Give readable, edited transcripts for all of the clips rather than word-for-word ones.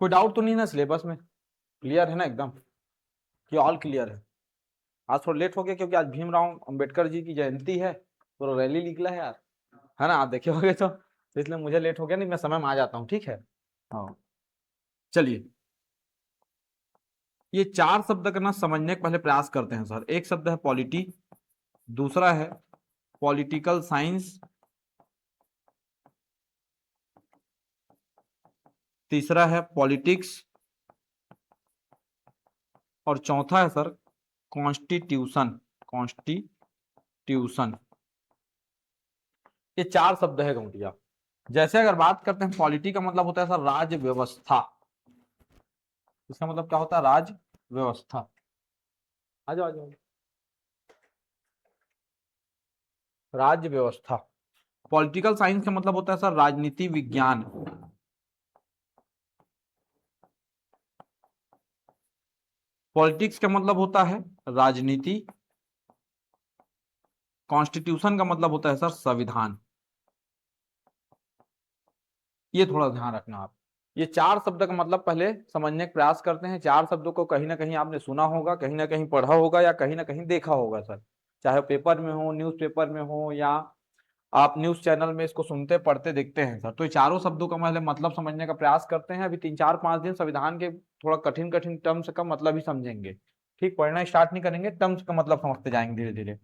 कोई डाउट तो नहीं ना सिलेबस में? क्लियर है ना एकदम कि ऑल क्लियर है? आज थोड़ा लेट हो गया क्योंकि आज भीमराव अंबेडकर जी की जयंती है, तो रैली निकला है यार, है ना? आप देखे होगे तो इसलिए मुझे लेट हो गया, नहीं मैं समय में आ जाता हूँ, ठीक है। हाँ चलिए, ये चार शब्द करना समझने का पहले प्रयास करते हैं सर। एक शब्द है पॉलिटी, दूसरा है पॉलिटिकल साइंस, तीसरा है पॉलिटिक्स, और चौथा है सर कॉन्स्टिट्यूशन। कॉन्स्टिट्यूशन, ये चार शब्द है गौटिया। जैसे अगर बात करते हैं पॉलिटी का मतलब होता है सर राज्य व्यवस्था। इसका मतलब क्या होता है? राज्य व्यवस्था। आ जाओ आ जाओ। राज्य व्यवस्था। पॉलिटिकल साइंस का मतलब होता है सर राजनीति विज्ञान। पॉलिटिक्स का मतलब होता है राजनीति। कॉन्स्टिट्यूशन का मतलब होता है सर संविधान। ये थोड़ा ध्यान रखना आप। ये चार शब्द का मतलब पहले समझने का प्रयास करते हैं। चार शब्दों को कहीं ना कहीं आपने सुना होगा, कहीं ना कहीं पढ़ा होगा, या कहीं ना कहीं देखा होगा सर, चाहे पेपर में हो, न्यूज़पेपर में हो, या आप न्यूज चैनल में इसको सुनते पढ़ते देखते हैं सर। तो ये चारों शब्दों का मतलब समझने का प्रयास करते हैं। अभी 3 4 5 दिन संविधान के थोड़ा कठिन कठिन टर्म्स का मतलब ही समझेंगे, ठीक? पढ़ना स्टार्ट नहीं करेंगे, टर्म्स का मतलब समझते जाएंगे धीरे धीरे।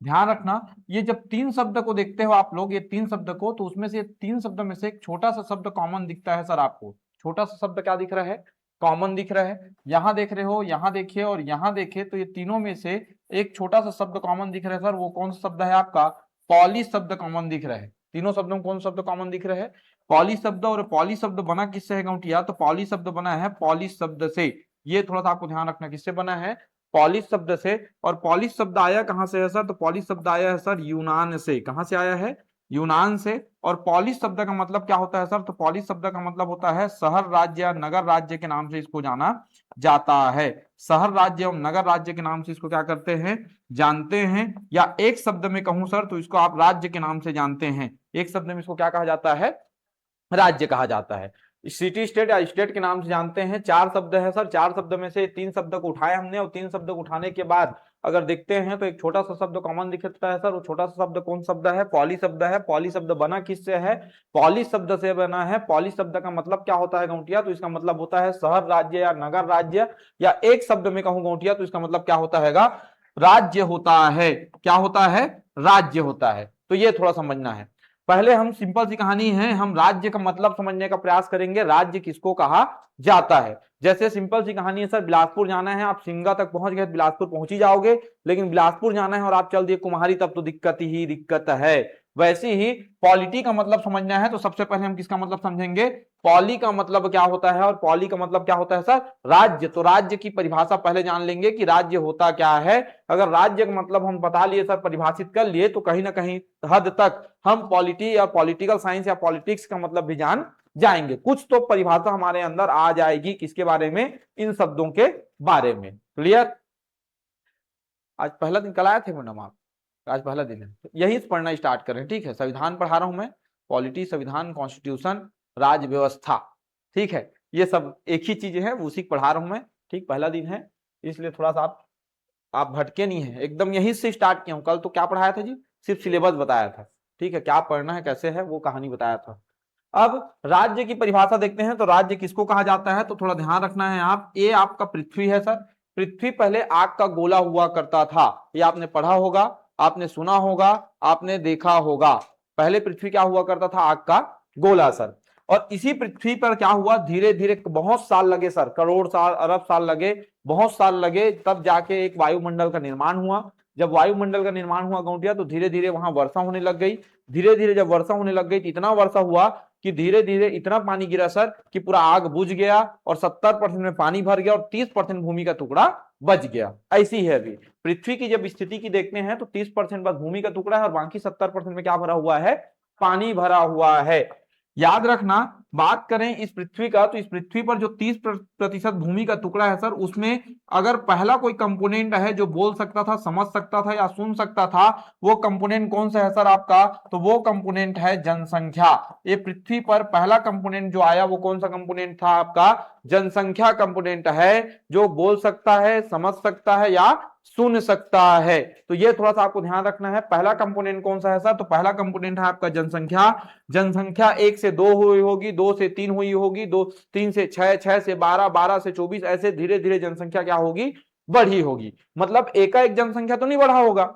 ध्यान रखना, ये जब तीन शब्द को देखते हो आप लोग, ये तीन शब्द को, तो उसमें से तीन शब्द में से एक छोटा सा शब्द कॉमन दिखता है सर आपको। छोटा सा शब्द क्या दिख रहा है? कॉमन दिख रहा है। यहां देख रहे हो, यहां देखिए और यहां देखिए, तो ये तीनों में से एक छोटा सा शब्द कॉमन दिख रहा है सर। वो कौन सा शब्द है आपका? पॉली शब्द कॉमन दिख रहा है। तीनों शब्दों में कौन शब्द कॉमन दिख रहा है? पॉली शब्द। और पॉली शब्द बना किससे है गौटिया? तो पॉली शब्द बना है पॉलिश शब्द से। ये थोड़ा सा आपको ध्यान रखना, किससे बना है? पॉलिश शब्द से। और पॉलिश शब्द आया कहां से है सर? तो पॉलिश शब्द आया है सर यूनान से। कहां से आया है? यूनान से। और पॉलिश शब्द का मतलब क्या होता है सर? तो पॉलिश शब्द का मतलब होता है शहर राज्य या नगर राज्य के नाम से इसको जाना जाता है। शहर राज्य एवं नगर राज्य के नाम से इसको क्या करते हैं? जानते हैं। या एक शब्द में कहूं सर तो इसको आप राज्य के नाम से जानते हैं। एक शब्द में इसको क्या कहा जाता है? राज्य कहा जाता है। सिटी स्टेट या स्टेट के नाम से जानते हैं। चार शब्द है सर। चार शब्द में से तीन शब्द को उठाए हमने, और तीन शब्द को उठाने के बाद अगर देखते हैं तो एक छोटा सा शब्द कॉमन दिखता है सर। वो छोटा सा शब्द कौन शब्द है? पॉली शब्द है। पॉली शब्द बना किससे है? पॉलिश शब्द से बना है। पॉलिश शब्द का मतलब क्या होता है गौटिया? तो इसका मतलब होता है शहर राज्य या नगर राज्य, या एक शब्द में कहूं गौटिया तो इसका मतलब क्या होता है? राज्य होता है। क्या होता है? राज्य होता है। तो ये थोड़ा समझना है। पहले हम सिंपल सी कहानी है, हम राज्य का मतलब समझने का प्रयास करेंगे। राज्य किसको कहा जाता है? जैसे सिंपल सी कहानी है सर, बिलासपुर जाना है, आप सिंगा तक पहुंच गए, बिलासपुर पहुंच ही जाओगे। लेकिन बिलासपुर जाना है और आप चल दिए कुम्हारी, तब तो दिक्कत ही दिक्कत है। वैसे ही पॉलिटी का मतलब समझना है तो सबसे पहले हम किसका मतलब समझेंगे? पॉली का मतलब क्या होता है, और पॉली का मतलब क्या होता है सर? राज्य। तो राज्य की परिभाषा पहले जान लेंगे कि राज्य होता क्या है। अगर राज्य का मतलब हम बता लिए सर, परिभाषित कर लिए, तो कहीं ना कहीं हद तक हम पॉलिटी या पॉलिटिकल साइंस या पॉलिटिक्स का मतलब भी जान जाएंगे। कुछ तो परिभाषा हमारे अंदर आ जाएगी किसके बारे में? इन शब्दों के बारे में। क्लियर? आज पहला दिन, कल आए थे मैडम आप? आज पहला दिन है, यही पढ़ना स्टार्ट करें, ठीक है? संविधान पढ़ा रहा हूं मैं, पॉलिटी, संविधान, कॉन्स्टिट्यूशन, राज्य व्यवस्था, ठीक है? ये सब एक ही चीज है, उसी को पढ़ा रहा हूं मैं, ठीक? पहला दिन है इसलिए थोड़ा सा आप भटके नहीं है, एकदम यहीं से स्टार्ट किया हूं। कल तो क्या पढ़ाया था जी? सिर्फ सिलेबस बताया था, ठीक है? क्या पढ़ना है, कैसे है, वो कहानी बताया था। अब राज्य की परिभाषा देखते हैं, तो राज्य किसको कहा जाता है? तो थोड़ा ध्यान रखना है आप। ये आपका पृथ्वी है सर। पृथ्वी पहले आग का गोला हुआ करता था, ये आपने पढ़ा होगा, आपने सुना होगा, आपने देखा होगा। पहले पृथ्वी क्या हुआ करता था? आग का गोला सर। और इसी पृथ्वी पर क्या हुआ, धीरे धीरे बहुत साल लगे सर, करोड़ साल, अरब साल लगे, बहुत साल लगे, तब जाके एक वायुमंडल का निर्माण हुआ। जब वायुमंडल का निर्माण हुआ गौटिया, तो धीरे धीरे वहां वर्षा होने लग गई। धीरे धीरे जब वर्षा होने लग गई तो इतना वर्षा हुआ कि धीरे धीरे इतना पानी गिरा सर कि पूरा आग बुझ गया, और 70% में पानी भर गया, और 30% भूमि का टुकड़ा बच गया। ऐसी है अभी पृथ्वी की जब स्थिति की देखते हैं, तो 30% बस भूमि का टुकड़ा है, और बाकी 70% में क्या भरा हुआ है? पानी भरा हुआ है। याद रखना, बात करें इस पृथ्वी का, तो इस पृथ्वी पर जो 30% भूमि का टुकड़ा है सर, उसमें अगर पहला कोई कंपोनेंट है जो बोल सकता था, समझ सकता था या सुन सकता था, वो कंपोनेंट कौन सा है सर आपका? तो वो कंपोनेंट है जनसंख्या। ये पृथ्वी पर पहला कंपोनेंट जो आया वो कौन सा कंपोनेंट था आपका? जनसंख्या कंपोनेंट है जो बोल सकता है, समझ सकता है या सुन सकता है। तो ये थोड़ा सा आपको ध्यान रखना है। पहला कंपोनेंट कौन सा है सर? तो पहला कंपोनेंट है आपका जनसंख्या। जनसंख्या 1 से 2 हुई होगी, 2 से 3 हुई होगी, 2 3 से 6, 6 से 12, 12 से 24, ऐसे धीरे धीरे जनसंख्या क्या होगी? बढ़ी होगी। मतलब एकाएक जनसंख्या तो नहीं बढ़ा होगा,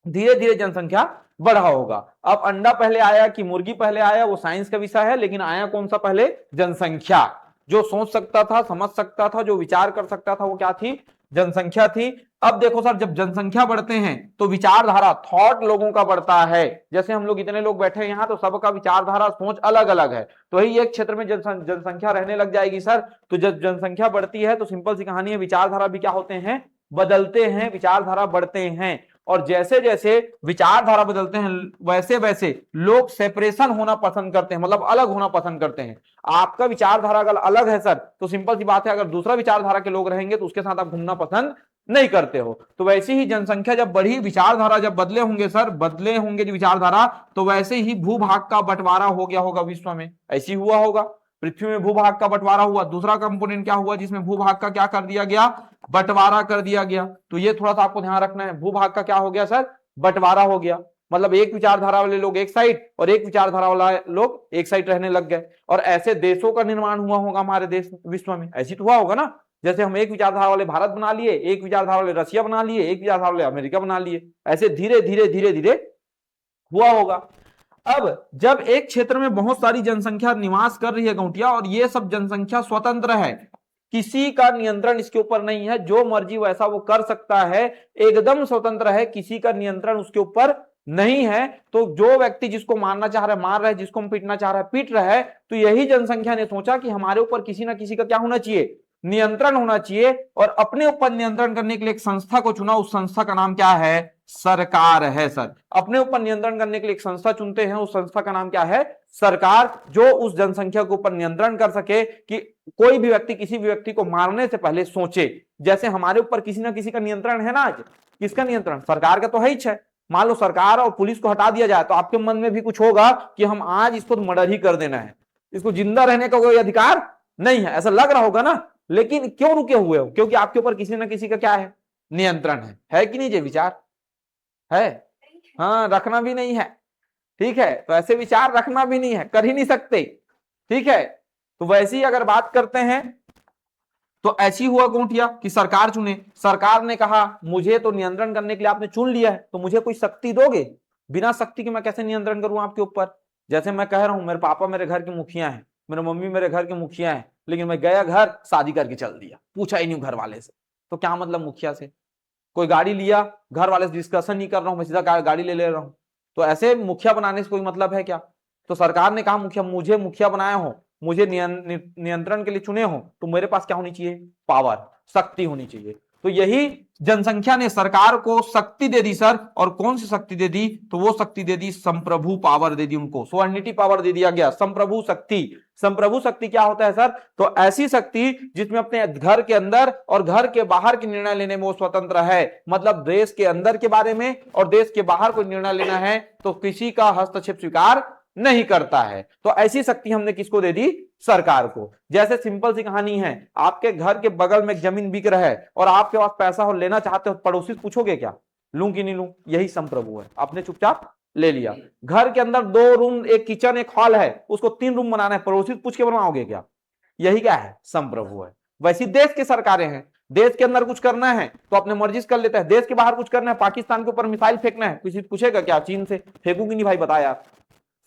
धीरे धीरे जनसंख्या बढ़ा होगा। अब अंडा पहले आया कि मुर्गी पहले आया, वो साइंस का विषय है, लेकिन आया कौन सा पहले? जनसंख्या। जो सोच सकता था, समझ सकता था, जो विचार कर सकता था, वो क्या थी? जनसंख्या थी। अब देखो सर, जब जनसंख्या बढ़ते हैं तो विचारधारा, थॉट लोगों का बढ़ता है। जैसे हम लोग इतने लोग बैठे हैं यहाँ, तो सबका विचारधारा, सोच अलग अलग है। तो वही एक क्षेत्र में जनसंख्या रहने लग जाएगी सर। तो जब जनसंख्या बढ़ती है तो सिंपल सी कहानी है, विचारधारा भी क्या होते हैं? बदलते हैं, विचारधारा बढ़ते हैं। और जैसे जैसे विचारधारा बदलते हैं वैसे वैसे लोग सेपरेशन होना पसंद करते हैं, मतलब अलग होना पसंद करते हैं। आपका विचारधारा अगर अलग है सर, तो सिंपल सी बात है, अगर दूसरा विचारधारा के लोग रहेंगे तो उसके साथ आप घूमना पसंद नहीं करते हो। तो वैसे ही जनसंख्या जब बढ़ी, विचारधारा जब बदले होंगे सर, बदले होंगे विचारधारा, तो वैसे ही भूभाग का बंटवारा हो गया होगा विश्व में। ऐसी हुआ होगा, पृथ्वी में भूभाग का बंटवारा हुआ। दूसरा कंपोनेंट क्या हुआ जिसमें भूभाग का क्या कर दिया गया? बंटवारा कर दिया गया। तो ये थोड़ा सा आपको ध्यान रखना है, भूभाग का क्या हो गया सर? बंटवारा हो गया। मतलब एक विचारधारा वाले लोग एक साइड और एक विचारधारा वाला लोग एक साइड रहने लग गए। और ऐसे देशों का निर्माण हुआ होगा हमारे देश विश्व में, ऐसी तो हुआ होगा ना। जैसे हम एक विचारधारा वाले भारत बना लिए, एक विचारधारा वाले रशिया बना लिए, एक विचारधारा वाले अमेरिका बना लिए, ऐसे धीरे धीरे धीरे धीरे हुआ होगा। अब जब एक क्षेत्र में बहुत सारी जनसंख्या निवास कर रही है गौटिया, और ये सब जनसंख्या स्वतंत्र है, किसी का नियंत्रण इसके ऊपर नहीं है, जो मर्जी वैसा वो कर सकता है, एकदम स्वतंत्र है, किसी का नियंत्रण उसके ऊपर नहीं है। तो जो व्यक्ति जिसको मारना चाह रहा है मार रहा है, जिसको पीटना चाह रहा है पीट रहा है। तो यही जनसंख्या ने सोचा कि हमारे ऊपर किसी ना किसी का क्या होना चाहिए? नियंत्रण होना चाहिए। और अपने ऊपर नियंत्रण करने के लिए एक संस्था को चुना, उस संस्था का नाम क्या है? सरकार है सर। अपने ऊपर नियंत्रण करने के लिए एक संस्था चुनते हैं, उस संस्था का नाम क्या है? सरकार। जो उस जनसंख्या के ऊपर नियंत्रण कर सके कि कोई भी व्यक्ति किसी भी व्यक्ति को मारने से पहले सोचे। जैसे हमारे ऊपर किसी ना किसी का नियंत्रण है ना आज, किसका नियंत्रण? सरकार का तो है ही है। मान लो सरकार और पुलिस को हटा दिया जाए तो आपके मन में भी कुछ होगा कि हम आज इसको मर्डर ही कर देना है, इसको जिंदा रहने का कोई अधिकार नहीं है, ऐसा लग रहा होगा ना। लेकिन क्यों रुके हुए हो? क्योंकि आपके ऊपर किसी ना किसी का क्या है? नियंत्रण है कि नहीं? ये विचार है, हाँ, रखना भी नहीं है, ठीक है। तो ऐसे विचार रखना भी नहीं है, कर ही नहीं सकते, ठीक है। तो वैसे ही अगर बात करते हैं तो ऐसी हुआ गौटिया कि सरकार चुने। सरकार ने कहा मुझे तो नियंत्रण करने के लिए आपने चुन लिया है, तो मुझे कोई शक्ति दोगे? बिना शक्ति के मैं कैसे नियंत्रण करूं आपके ऊपर? जैसे मैं कह रहा हूं मेरे पापा मेरे घर के मुखिया हैं, मेरे मम्मी मेरे घर के मुखिया हैं, लेकिन मैं गया घर शादी करके चल दिया, पूछा ही नहीं घर वाले से, तो क्या मतलब मुखिया से? कोई गाड़ी लिया, घर वाले से डिस्कशन नहीं कर रहा हूं, मैं सीधा गाड़ी ले रहा हूं, तो ऐसे मुखिया बनाने से कोई मतलब है क्या? तो सरकार ने कहा मुखिया, मुझे मुखिया बनाया हो, मुझे नियंत्रण के लिए चुने हो, तो मेरे पास क्या होनी चाहिए? पावर, शक्ति होनी चाहिए। तो यही जनसंख्या ने सरकार को शक्ति दे दी सर। और कौन सी शक्ति दे दी? तो वो शक्ति दे दी संप्रभु पावर दे दी उनको, सोवर्निटी पावर दे दिया गया, संप्रभु शक्ति। संप्रभु शक्ति क्या होता है सर? तो ऐसी शक्ति जिसमें अपने घर के अंदर और घर के बाहर के निर्णय लेने में वो स्वतंत्र है। मतलब देश के अंदर के बारे में और देश के बाहर कोई निर्णय लेना है तो किसी का हस्तक्षेप स्वीकार नहीं करता है। तो ऐसी शक्ति हमने किसको दे दी? सरकार को। जैसे सिंपल सी कहानी है, आपके घर के बगल में एक जमीन बिक रहा है और आपके पास पैसा हो, लेना चाहते हो, पड़ोसी से पूछोगे क्या लूं कि नहीं लूं? यही संप्रभु है, आपने चुपचाप ले लिया। घर के अंदर 2 रूम, एक किचन एक हॉल है, उसको 3 रूम बनाना है, पड़ोसी से पूछ के बनवाओगे क्या? यही क्या है? संप्रभु है। वैसी देश की सरकारें हैं, देश के अंदर कुछ करना है तो अपने मर्जी से कर लेता है, देश के बाहर कुछ करना है, पाकिस्तान के ऊपर मिसाइल फेंकना है, किसी पूछेगा क्या? चीन से फेंकूंगी नहीं भाई, बताया,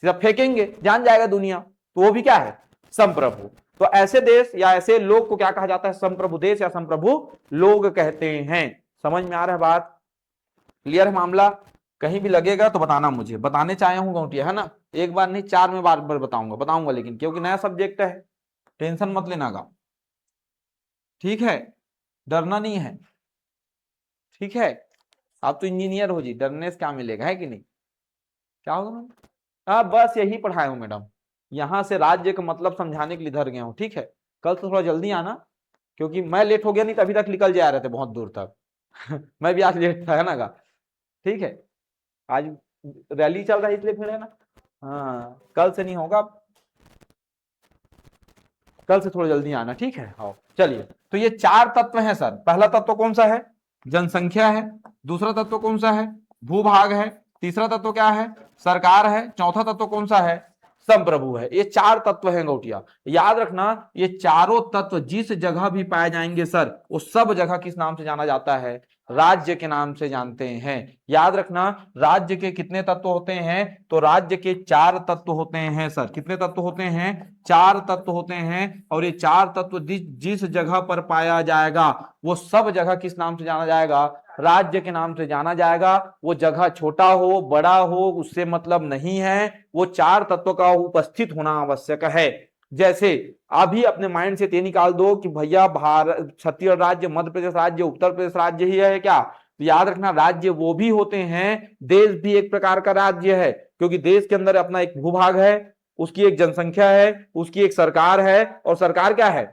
सीधा फेंकेंगे, जान जाएगा दुनिया। तो वो भी क्या है? संप्रभु। तो ऐसे देश या ऐसे लोग को क्या कहा जाता है? संप्रभु देश या संप्रभु लोग कहते हैं। समझ में आ रहा है बात? क्लियर है मामला? कहीं भी लगेगा तो बताना मुझे, बताने चाहे हूं गौटिया, है ना। एक बार नहीं 4 में बार बार बताऊंगा, लेकिन क्योंकि नया सब्जेक्ट है, टेंशन मत लेना गा, ठीक है, डरना नहीं है, ठीक है। आप तो इंजीनियर हो जी, डरने से क्या मिलेगा, है कि नहीं? क्या होगा? हाँ, बस यही पढ़ाया हूँ मैडम, यहाँ से राज्य का मतलब समझाने के लिए इधर गया हूँ, ठीक है। कल तो थोड़ा जल्दी आना, क्योंकि मैं लेट हो गया, नहीं तो अभी तक निकल जा रहे थे बहुत दूर तक। मैं भी आज लेट था, है ना, ठीक है। आज रैली चल रहा है इसलिए फिर, है ना। हाँ, कल से नहीं होगा। कल से थोड़ा जल्दी आना, ठीक है। आओ चलिए, तो ये चार तत्व हैं सर। पहला तत्व कौन सा है? जनसंख्या है। दूसरा तत्व कौन सा है? भूभाग है। तीसरा तत्व क्या है? सरकार है। चौथा तत्व कौन सा है? संप्रभु है। ये चार तत्व हैं गौटिया। याद रखना, ये चारों तत्व जिस जगह भी पाए जाएंगे सर, वो सब जगह किस नाम से जाना जाता है? राज्य के नाम से जानते हैं। याद रखना, राज्य के कितने तत्व होते हैं? तो राज्य के चार तत्व होते हैं सर। कितने तत्व होते हैं? चार तत्व होते हैं। और ये चार तत्व जिस जगह पर पाया जाएगा, वो सब जगह किस नाम से जाना जाएगा? राज्य के नाम से जाना जाएगा। वो जगह छोटा हो बड़ा हो उससे मतलब नहीं है, वो चार तत्वों का उपस्थित होना आवश्यक है। जैसे अभी अपने माइंड से ये निकाल दो कि भैया भारत, छत्तीसगढ़ राज्य, मध्य प्रदेश राज्य, उत्तर प्रदेश राज्य ही है क्या? तो याद रखना, राज्य वो भी होते हैं, देश भी एक प्रकार का राज्य है, क्योंकि देश के अंदर अपना एक भूभाग है, उसकी एक जनसंख्या है, उसकी एक सरकार है, और सरकार क्या है?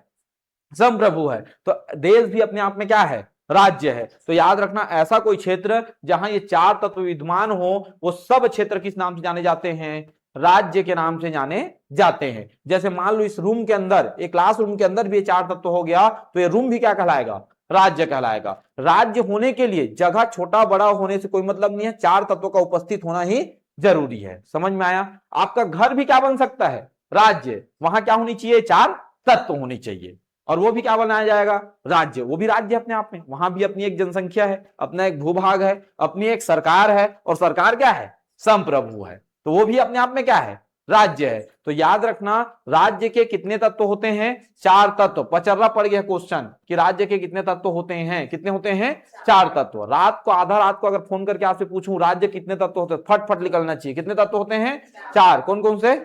संप्रभु है। तो देश भी अपने आप में क्या है? राज्य है। तो याद रखना, ऐसा कोई क्षेत्र जहां ये चार तत्व विद्यमान हो, वो सब क्षेत्र किस नाम से जाने जाते हैं? राज्य के नाम से जाने जाते हैं। जैसे मान लो इस रूम के अंदर, एक क्लास रूम के अंदर भी ये चार तत्व हो गया, तो ये रूम भी क्या कहलाएगा? राज्य कहलाएगा। राज्य होने के लिए जगह छोटा बड़ा होने से कोई मतलब नहीं है, चार तत्वों का उपस्थित होना ही जरूरी है। समझ में आया? आपका घर भी क्या बन सकता है? राज्य। वहां क्या होनी चाहिए? चार तत्व होनी चाहिए। और वो भी क्या बनाया जाएगा? राज्य। वो भी राज्य अपने आप में, वहां भी अपनी एक जनसंख्या है, अपना एक भूभाग है, अपनी एक सरकार है, और सरकार क्या है? संप्रभु है। तो वो भी अपने आप में क्या है? राज्य है। तो याद रखना, राज्य के कितने तत्व होते हैं? चार तत्व। पचर्रा पड़ गया क्वेश्चन कि राज्य के कितने तत्व होते हैं? कितने होते हैं? चार तत्व। रात को, आधा रात को अगर फोन करके आपसे पूछूं राज्य कितने तत्व होते हैं, फट फट निकलना चाहिए। कितने तत्व होते हैं? चार। कौन कौन से?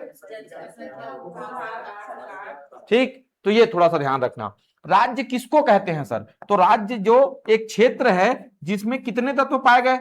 ठीक, तो ये थोड़ा सा ध्यान रखना। राज्य किसको कहते हैं सर? तो राज्य जो एक क्षेत्र है जिसमें कितने तत्व पाए गए?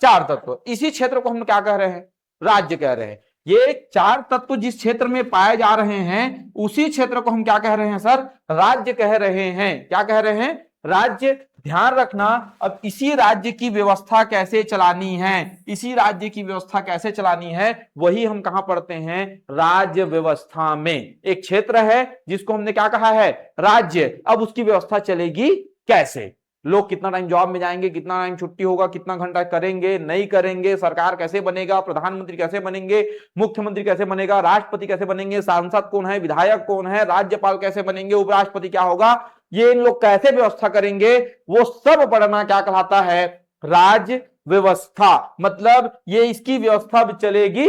चार तत्व। इसी क्षेत्र को हम क्या कह रहे हैं? राज्य कह रहे हैं। ये चार तत्व जिस क्षेत्र में पाए जा रहे हैं, उसी क्षेत्र को हम क्या कह रहे हैं सर? राज्य कह रहे हैं। क्या कह रहे हैं? राज्य। ध्यान रखना, अब इसी राज्य की व्यवस्था कैसे चलानी है, इसी राज्य की व्यवस्था कैसे चलानी है, वही हम कहां पढ़ते हैं? राज्य व्यवस्था में। एक क्षेत्र है जिसको हमने क्या कहा है? राज्य। अब उसकी व्यवस्था चलेगी कैसे? लोग कितना टाइम जॉब में जाएंगे, कितना टाइम छुट्टी होगा, कितना घंटा करेंगे, नहीं करेंगे, सरकार कैसे बनेगा, प्रधानमंत्री कैसे बनेंगे, मुख्यमंत्री कैसे बनेगा, राष्ट्रपति कैसे बनेंगे, सांसद कौन है, विधायक कौन है, राज्यपाल कैसे बनेंगे, उपराष्ट्रपति क्या होगा, ये इन लोग कैसे व्यवस्था करेंगे, वो सब पढ़ना क्या कहलाता है? राज्य व्यवस्था। मतलब ये इसकी व्यवस्था चलेगी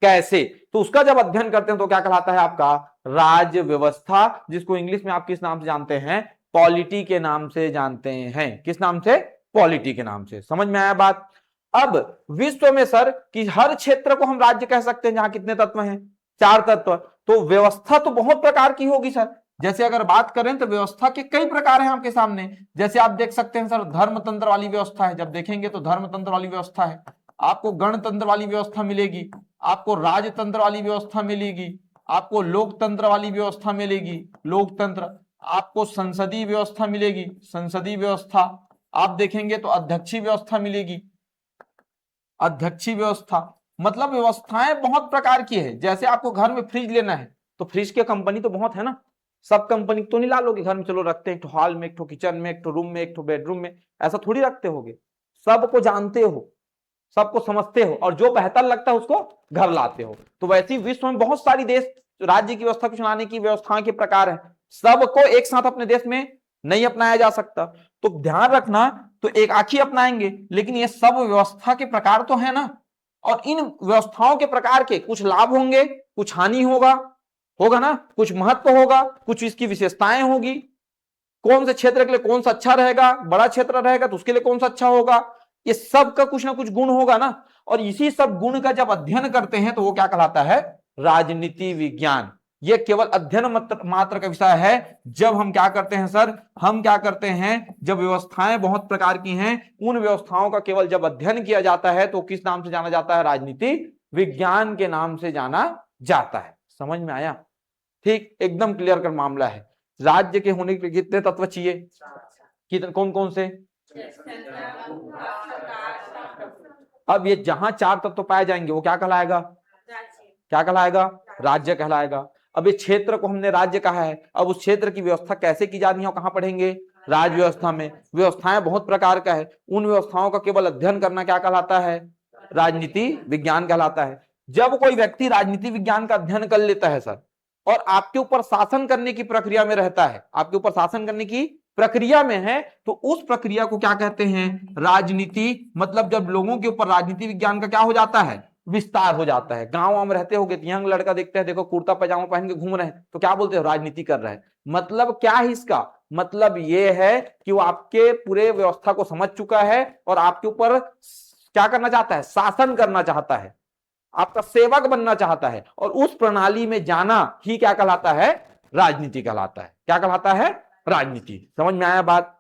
कैसे, तो उसका जब अध्ययन करते हैं तो क्या कहलाता है आपका? राज्य व्यवस्था, जिसको इंग्लिश में आप किस नाम से जानते हैं? पॉलिटी के नाम से जानते हैं। किस नाम से? पॉलिटी के नाम से। समझ में आया बात? अब विश्व में सर कि हर क्षेत्र को हम राज्य कह सकते हैं जहां कितने तत्व हैं? चार तत्व। तो व्यवस्था तो बहुत प्रकार की होगी सर। जैसे अगर बात करें तो व्यवस्था के कई प्रकार हैं आपके सामने। जैसे आप देख सकते हैं सर, धर्मतंत्र वाली व्यवस्था है। जब देखेंगे तो धर्मतंत्र वाली व्यवस्था है। आपको गणतंत्र वाली व्यवस्था मिलेगी, आपको राजतंत्र वाली व्यवस्था मिलेगी, आपको लोकतंत्र वाली व्यवस्था मिलेगी, लोकतंत्र। आपको संसदीय व्यवस्था मिलेगी, संसदीय व्यवस्था। आप देखेंगे तो अध्यक्षीय व्यवस्था मिलेगी, अध्यक्षीय व्यवस्था। मतलब व्यवस्थाएं बहुत प्रकार की है। जैसे आपको घर में फ्रिज लेना है तो फ्रिज की कंपनी तो बहुत है ना, सब कंपनी तो नहीं ला लोगे घर में, चलो रखते हैं एक हॉल में, एक किचन में, एक रूम में, एक बेडरूम में, ऐसा थोड़ी रखते होगे। सबको जानते हो, सबको समझते हो, और जो बेहतर लगता है उसको घर लाते हो। तो वैसे ही विश्व में बहुत सारी देश राज्य की व्यवस्था को चलाने की व्यवस्थाओं के प्रकार है, सबको एक साथ अपने देश में नहीं अपनाया जा सकता। तो ध्यान रखना, तो एक आखी अपनाएंगे, लेकिन ये सब व्यवस्था के प्रकार तो है ना, और इन व्यवस्थाओं के प्रकार के कुछ लाभ होंगे, कुछ हानि होगा, होगा ना, कुछ महत्व होगा, कुछ इसकी विशेषताएं होगी। कौन से क्षेत्र के लिए कौन सा अच्छा रहेगा, बड़ा क्षेत्र रहेगा तो उसके लिए कौन सा अच्छा होगा, ये सब का कुछ ना कुछ गुण होगा ना। और इसी सब गुण का जब अध्ययन करते हैं तो वो क्या कहलाता है? राजनीति विज्ञान। ये केवल अध्ययन मात्र का विषय है। जब हम क्या करते हैं सर, हम क्या करते हैं, जब व्यवस्थाएं बहुत प्रकार की हैं, उन व्यवस्थाओं का केवल जब अध्ययन किया जाता है तो किस नाम से जाना जाता है? राजनीति विज्ञान के नाम से जाना जाता है। समझ में आया? ठीक, एकदम क्लियर कर मामला है। राज्य के होने के कितने तत्व चाहिए? कितने, कौन कौन से? अब ये जहां चार तत्व पाए जाएंगे वो क्या कहलाएगा? क्या कहलाएगा? राज्य कहलाएगा। अब इस क्षेत्र को हमने राज्य कहा है, अब उस क्षेत्र की व्यवस्था कैसे की जानी है कहां पढ़ेंगे? राज्य व्यवस्था में। व्यवस्थाएं बहुत प्रकार का है, उन व्यवस्थाओं का केवल अध्ययन करना क्या कहलाता है? राजनीति विज्ञान कहलाता है। जब कोई व्यक्ति राजनीति विज्ञान का अध्ययन कर लेता है सर, और आपके ऊपर शासन करने की प्रक्रिया में रहता है, आपके ऊपर शासन करने की प्रक्रिया में है, तो उस प्रक्रिया को क्या कहते हैं? राजनीति। मतलब जब लोगों के ऊपर राजनीति विज्ञान का क्या हो जाता है? विस्तार हो जाता है। गांव में रहते होगे, यंग लड़का देखते हैं, देखो कुर्ता पैजामा पहन के घूम रहे हैं, तो क्या बोलते हो? राजनीति कर रहे हैं। मतलब क्या है इसका? मतलब ये है कि वो आपके पूरे व्यवस्था को समझ चुका है और आपके ऊपर क्या करना चाहता है? शासन करना चाहता है, आपका सेवक बनना चाहता है, और उस प्रणाली में जाना ही क्या कहलाता है? राजनीति कहलाता है। क्या कहलाता है? राजनीति। समझ में आया बात?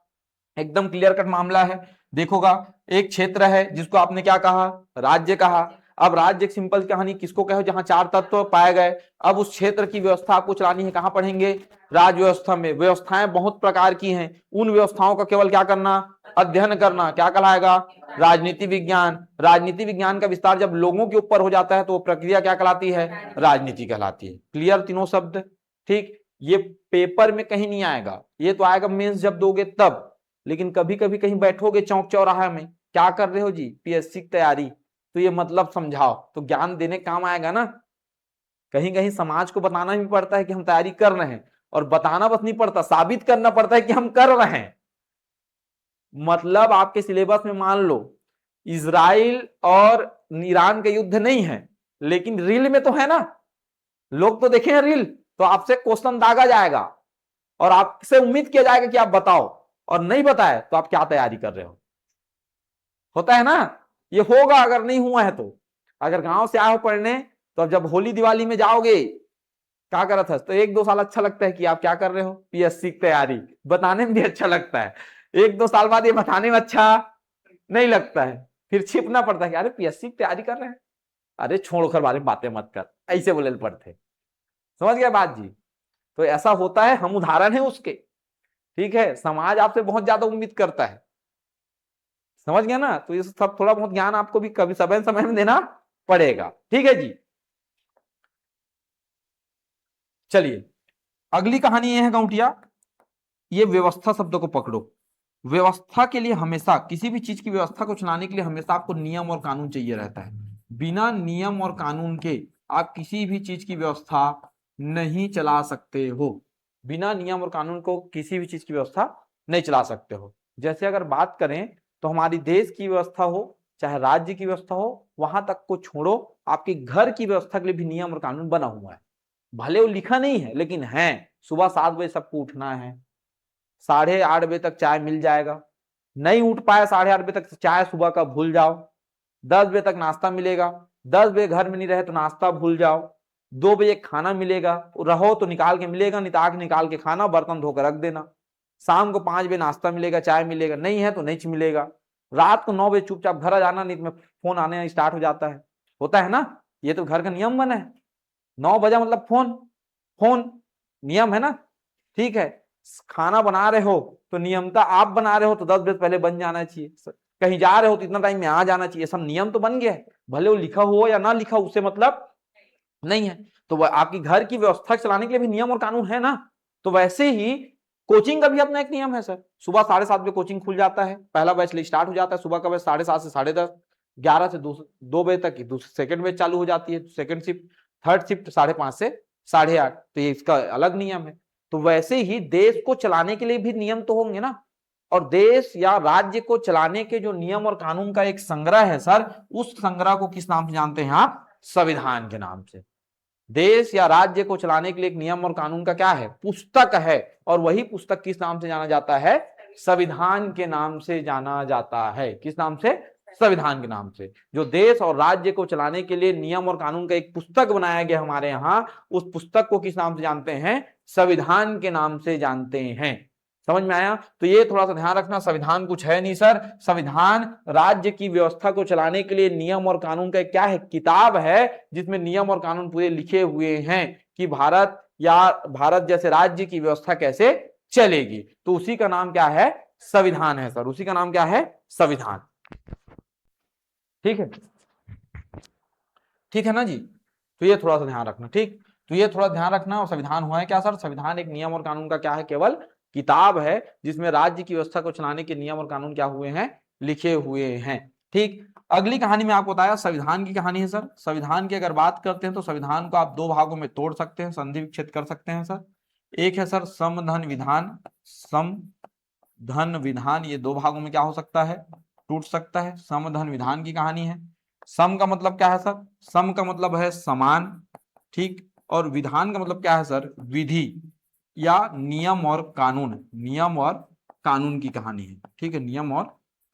एकदम क्लियर कट मामला है। देखोगा, एक क्षेत्र है जिसको आपने क्या कहा? राज्य कहा। अब राज्य एक सिंपल कहानी किसको कहो? जहां चार तत्व पाए गए। अब उस क्षेत्र की व्यवस्था आपको चलानी है, कहां पढ़ेंगे? राज्य व्यवस्था में। व्यवस्थाएं बहुत प्रकार की हैं, उन व्यवस्थाओं का केवल क्या करना? अध्ययन करना। क्या कहलाएगा? राजनीति विज्ञान। राजनीति विज्ञान का विस्तार जब लोगों के ऊपर हो जाता है तो वो प्रक्रिया क्या कहलाती है? राजनीति कहलाती है। क्लियर तीनों शब्द? ठीक। ये पेपर में कहीं नहीं आएगा, ये तो आएगा मेंस जब दोगे तब। लेकिन कभी कभी कहीं बैठोगे चौक चौराहा में, क्या कर रहे हो जी? पीएससी की तैयारी, तो ये मतलब समझाओ, तो ज्ञान देने काम आएगा ना। कहीं कहीं समाज को बताना भी पड़ता है कि हम तैयारी कर रहे हैं, और बताना बस नहीं पड़ता, साबित करना पड़ता है कि हम कर रहे हैं। मतलब आपके सिलेबस में मान लो इजराइल और ईरान का युद्ध नहीं है, लेकिन रील में तो है ना, लोग तो देखे हैं रील, तो आपसे क्वेश्चन दागा जाएगा और आपसे उम्मीद किया जाएगा कि आप बताओ, और नहीं बताए तो आप क्या तैयारी कर रहे हो? होता है ना? ये होगा अगर नहीं हुआ है तो। अगर गांव से आए हो पढ़ने, तो जब होली दिवाली में जाओगे क्या करा था, तो एक दो साल अच्छा लगता है कि आप क्या कर रहे हो? पीएससी की तैयारी। बताने में भी अच्छा लगता है, एक दो साल बाद ये बताने में अच्छा नहीं लगता है, फिर छिपना पड़ता है कि अरे पीएससी की तैयारी कर रहे हैं, अरे छोड़ कर बारे में बातें मत कर, ऐसे बोले पड़ते। समझ गया बात जी? तो ऐसा होता है, हम उदाहरण है उसके। ठीक है, समाज आपसे बहुत ज्यादा उम्मीद करता है। समझ गया ना? तो ये सब थोड़ा बहुत ज्ञान आपको भी कभी समय समय में देना पड़ेगा। ठीक है जी। चलिए, अगली कहानी ये है गाउटिया, ये व्यवस्था शब्द को पकड़ो। व्यवस्था के लिए हमेशा, किसी भी चीज की व्यवस्था को चलाने के लिए हमेशा आपको नियम और कानून चाहिए रहता है। बिना नियम और कानून के आप किसी भी चीज की व्यवस्था नहीं चला सकते हो। बिना नियम और कानून को किसी भी चीज की व्यवस्था नहीं चला सकते हो। जैसे अगर बात करें तो हमारी देश की व्यवस्था हो चाहे राज्य की व्यवस्था हो, वहां तक को छोड़ो, आपके घर की व्यवस्था के लिए भी नियम और कानून बना हुआ है। भले वो लिखा नहीं है लेकिन है। सुबह 7 बजे सबको उठना है, 8:30 बजे तक चाय मिल जाएगा। नहीं उठ पाए 8:30 बजे तक, चाय सुबह का भूल जाओ। 10 बजे तक नाश्ता मिलेगा, 10 बजे घर में नहीं रहे तो नाश्ता भूल जाओ। 2 बजे खाना मिलेगा, रहो तो निकाल के मिलेगा, नहीं तो आके निकाल के खाना, बर्तन धोकर रख देना। शाम को 5 बजे नाश्ता मिलेगा, चाय मिलेगा, नहीं है तो नहीं मिलेगा। रात को 9 बजे चुपचाप घर आ जाना, नहीं तो फोन आने स्टार्ट हो जाता है। होता है ना? ये तो घर का नियम बना है। 9 बजे मतलब फोन, फोन नियम है ना? ठीक है। खाना बना रहे हो तो नियमता आप बना रहे हो तो 10 बजे पहले बन जाना चाहिए। कहीं जा रहे हो तो इतना टाइम में आ जाना चाहिए। सब नियम तो बन गया है, भले वो लिखा हुआ या ना लिखा उससे मतलब नहीं है। तो वह आपकी घर की व्यवस्था चलाने के लिए भी नियम और कानून है ना। तो वैसे ही कोचिंग का भी अपना एक नियम है सर। सुबह 7:30 बजे कोचिंग खुल जाता है, पहला बैच स्टार्ट हो जाता है। सुबह का बैच 7:30 से 10:30, 11 से 2 बजे तक की सेकंड बैच चालू हो जाती है, सेकंड शिफ्ट। थर्ड शिफ्ट 5:30 से 8:30। तो ये इसका अलग नियम है। तो वैसे ही देश को चलाने के लिए भी नियम तो होंगे ना। और देश या राज्य को चलाने के जो नियम और कानून का एक संग्रह है सर, उस संग्रह को किस नाम से जानते हैं आप? संविधान के नाम से। देश या राज्य को चलाने के लिए एक नियम और कानून का क्या है? पुस्तक है। और वही पुस्तक किस नाम से जाना जाता है? संविधान के नाम से जाना जाता है। किस नाम से? संविधान के नाम से। जो देश और राज्य को चलाने के लिए नियम और कानून का एक पुस्तक बनाया गया हमारे यहाँ, उस पुस्तक को किस नाम से जानते हैं? संविधान के नाम से जानते हैं। समझ में आया? तो ये थोड़ा सा ध्यान रखना, संविधान कुछ है नहीं सर। संविधान राज्य की व्यवस्था को चलाने के लिए नियम और कानून का क्या है? किताब है, जिसमें नियम और कानून पूरे लिखे हुए हैं कि भारत या भारत जैसे राज्य की व्यवस्था कैसे चलेगी। तो उसी का नाम क्या है? संविधान है सर। उसी का नाम क्या है? संविधान। ठीक है, ठीक है ना जी? तो ये थोड़ा सा ध्यान रखना। ठीक, तो ये थोड़ा ध्यान रखना। और संविधान हुआ है क्या सर? संविधान एक नियम और कानून का क्या है? केवल किताब है जिसमें राज्य की व्यवस्था को चलाने के नियम और कानून क्या हुए हैं? लिखे हुए हैं। ठीक, अगली कहानी में आपको बताया संविधान की कहानी है सर। संविधान की अगर बात करते हैं तो संविधान को आप दो भागों में तोड़ सकते हैं, संधि विच्छेद कर सकते हैं सर। एक है सर समधन विधान, समधन विधान, ये दो भागों में क्या हो सकता है? टूट सकता है। समधन विधान की कहानी है। सम का मतलब क्या है सर? सम का मतलब है समान, ठीक, और विधान का मतलब क्या है सर? विधि या नियम और कानून, नियम और कानून की कहानी है। ठीक है, नियम और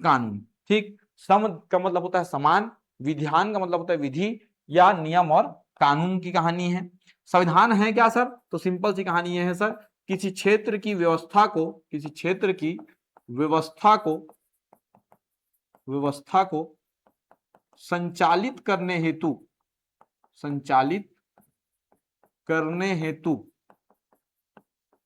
कानून। ठीक, सम का मतलब होता है समान, विधान का मतलब होता है विधि या नियम और कानून की कहानी है। संविधान है क्या सर? तो सिंपल सी कहानी ये है सर, किसी क्षेत्र की व्यवस्था को, किसी क्षेत्र की व्यवस्था को संचालित करने हेतु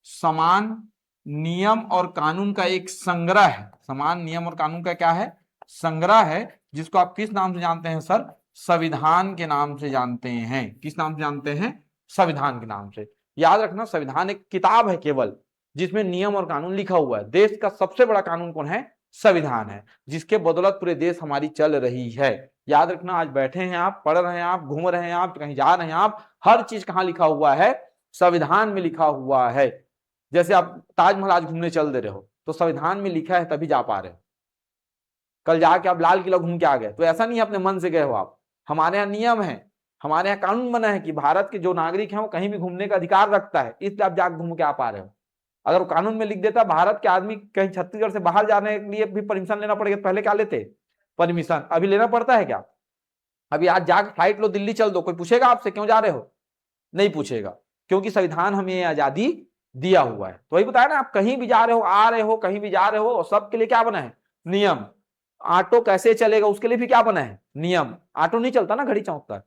समान नियम और कानून का एक संग्रह है। समान नियम और कानून का क्या है? संग्रह है, जिसको आप किस नाम से जानते हैं सर? संविधान के नाम से जानते हैं। किस नाम से जानते हैं? संविधान के नाम से। याद रखना, संविधान एक किताब है केवल जिसमें नियम और कानून लिखा हुआ है। देश का सबसे बड़ा कानून कौन है? संविधान है, जिसके बदौलत पूरे देश हमारी चल रही है। याद रखना, आज बैठे हैं आप, पढ़ रहे हैं आप, घूम रहे हैं आप, कहीं जा रहे हैं आप, हर चीज कहां लिखा हुआ है? संविधान में लिखा हुआ है। जैसे आप ताजमहल आज घूमने चल दे रहे हो तो संविधान में लिखा है तभी जा पा रहे हो। कल जाके आप लाल किला घूम के आ गए तो ऐसा नहीं है अपने मन से गए हो आप। हमारे यहाँ नियम है, हमारे यहाँ कानून बना है कि भारत के जो नागरिक हैं वो कहीं भी घूमने का अधिकार रखता है, इसलिए आप जाके घूम के आ पा रहे हो। अगर वो कानून में लिख देता भारत के आदमी कहीं छत्तीसगढ़ से बाहर जाने के लिए भी परमिशन लेना पड़ेगा, पहले क्या लेते? परमिशन। अभी लेना पड़ता है क्या? अभी आज जाके फ्लाइट लो, दिल्ली चल दो, कोई पूछेगा आपसे क्यों जा रहे हो? नहीं पूछेगा, क्योंकि संविधान हमें आजादी दिया हुआ है। तो वही बताया ना, आप कहीं भी जा रहे हो, आ रहे हो, कहीं भी जा रहे हो, सबके लिए क्या बना है? नियम। ऑटो कैसे चलेगा उसके लिए भी क्या बना है? नियम। ऑटो नहीं चलता ना घड़ी चौक तक।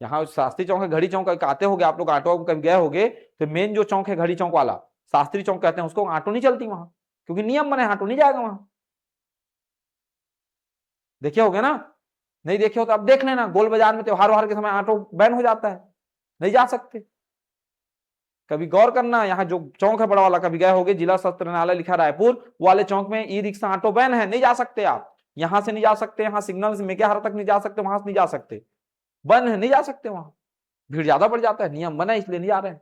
यहाँ शास्त्री चौक है, घड़ी चौक आते होगे आप लोग, ऑटो कभी गए होगे तो मेन जो चौक है घड़ी चौक वाला, शास्त्री चौक कहते हैं उसको, ऑटो नहीं चलती वहां, क्योंकि नियम बना है, ऑटो नहीं जाएगा वहां। देखे होगे ना? नहीं देखे हो तो आप देख लेना, गोल बाजार में त्योहार वहार के समय ऑटो बैन हो जाता है, नहीं जा सकते। कभी गौर करना, यहाँ जो चौक है बड़ा वाला, कभी गए होगे, जिला सत्र न्यायालय लिखा रायपुर वाले चौक में ई रिक्शा ऑटो बैन है, नहीं जा सकते आप। यहां से नहीं जा सकते, यहाँ सिग्नल से मेकेहारा तक नहीं जा सकते, वहां से नहीं जा सकते, बंद है, नहीं जा सकते वहां, भीड़ ज्यादा बढ़ जाता है। नियम बना है इसलिए नहीं जा रहे हैं।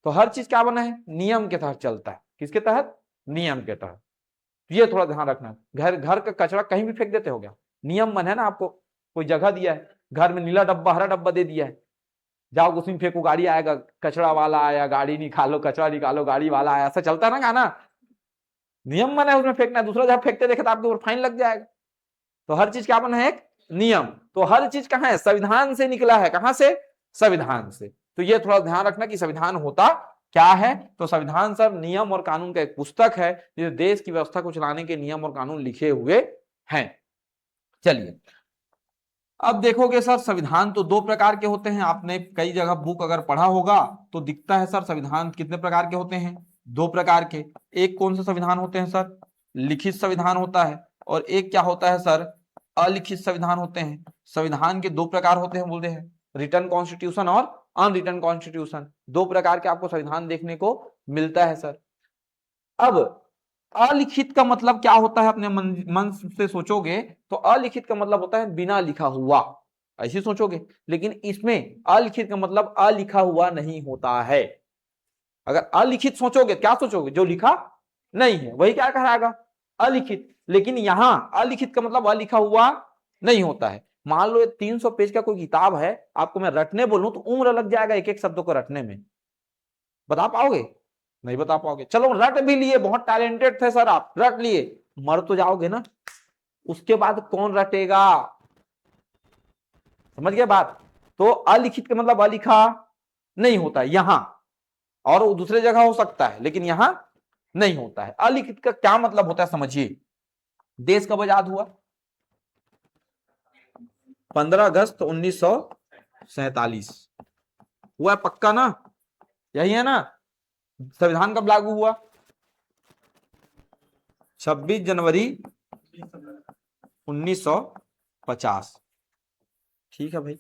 तो हर चीज क्या बना है? नियम के तहत चलता है। किसके तहत? नियम के तहत। ये थोड़ा ध्यान रखना। घर घर का कचरा कहीं भी फेंक देते हो क्या? नियम बना है ना, आपको कोई जगह दिया है, घर में नीला डब्बा हरा डब्बा दे दिया है, जाओ उसमें फेंको, गाड़ी आएगा, कचरा वाला आया, गाड़ी निकालो, कचरा निकालो, गाड़ी वाला आया, ऐसा चलता है ना गाना। नियम बना है उसमें फेंकना है, दूसरा जब फेंकते देखे तो आपके ऊपर फाइन लग जाएगा। तो हर चीज क्या बना है? एक नियम। तो हर चीज कहां है? संविधान से निकला है। कहां से? संविधान से। तो ये थोड़ा ध्यान रखना कि संविधान होता क्या है। तो संविधान सर नियम और कानून का एक पुस्तक है जिसमें देश की व्यवस्था को चलाने के नियम और कानून लिखे हुए हैं। चलिए, अब देखोगे सर संविधान तो दो प्रकार के होते हैं। आपने कई जगह बुक अगर पढ़ा होगा तो दिखता है सर संविधान कितने प्रकार के होते हैं? दो प्रकार के। एक कौन से संविधान होते हैं सर? लिखित संविधान होता है, और एक क्या होता है सर? अलिखित संविधान होते हैं। संविधान के दो प्रकार होते हैं बोलते हैं, रिटन कॉन्स्टिट्यूशन और अनरिटन कॉन्स्टिट्यूशन। दो प्रकार के आपको संविधान देखने को मिलता है सर। अब अलिखित का मतलब क्या होता है? अपने मन से सोचोगे तो अलिखित का मतलब होता है बिना लिखा हुआ, ऐसे सोचोगे। लेकिन इसमें अलिखित का मतलब अलिखा हुआ नहीं होता है। अगर अलिखित सोचोगे क्या सोचोगे? जो लिखा नहीं है वही क्या कहलाएगा? अलिखित। लेकिन यहां अलिखित का मतलब अलिखा हुआ नहीं होता है। मान लो 300 पेज का कोई किताब है, आपको मैं रटने बोलूं तो उम्र लग जाएगा एक एक शब्दों को रटने में। बता पाओगे? नहीं बता पाओगे। चलो रट भी लिए, बहुत टैलेंटेड थे सर आप, रट लिए, मर तो जाओगे ना, उसके बाद कौन रटेगा? समझ गए बात? तो अलिखित का मतलब अलिखा नहीं होता यहां, और वो दूसरे जगह हो सकता है लेकिन यहां नहीं होता है। अलिखित का क्या मतलब होता है समझिए। देश कब आजाद हुआ? 15 अगस्त 1947 हुआ है, पक्का ना? यही है ना? संविधान कब लागू हुआ? 26 जनवरी 1950। ठीक है भाई।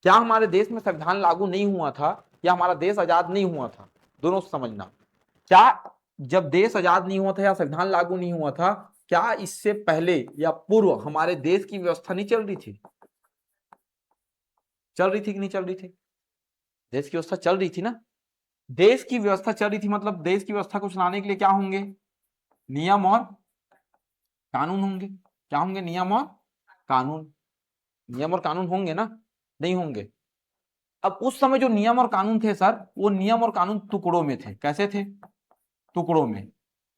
क्या हमारे देश में संविधान लागू नहीं हुआ था या हमारा देश आजाद नहीं हुआ था? दोनों समझना। क्या जब देश आजाद नहीं हुआ था या संविधान लागू नहीं हुआ था, क्या इससे पहले या पूर्व हमारे देश की व्यवस्था नहीं चल रही थी? चल रही थी कि नहीं चल रही थी? देश की व्यवस्था चल रही थी ना। देश की व्यवस्था चल रही थी मतलब देश की व्यवस्था को चलाने के लिए क्या होंगे? नियम और कानून होंगे। क्या होंगे? नियम और कानून। नियम और कानून होंगे ना, नहीं होंगे? अब उस समय जो नियम और कानून थे सर, वो नियम और कानून टुकड़ों में थे। कैसे थे? टुकड़ों में,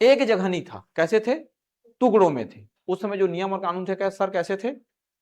एक जगह नहीं था। कैसे थे? टुकड़ों में थे। उस समय जो नियम और कानून थे कैसे सर, कैसे थे?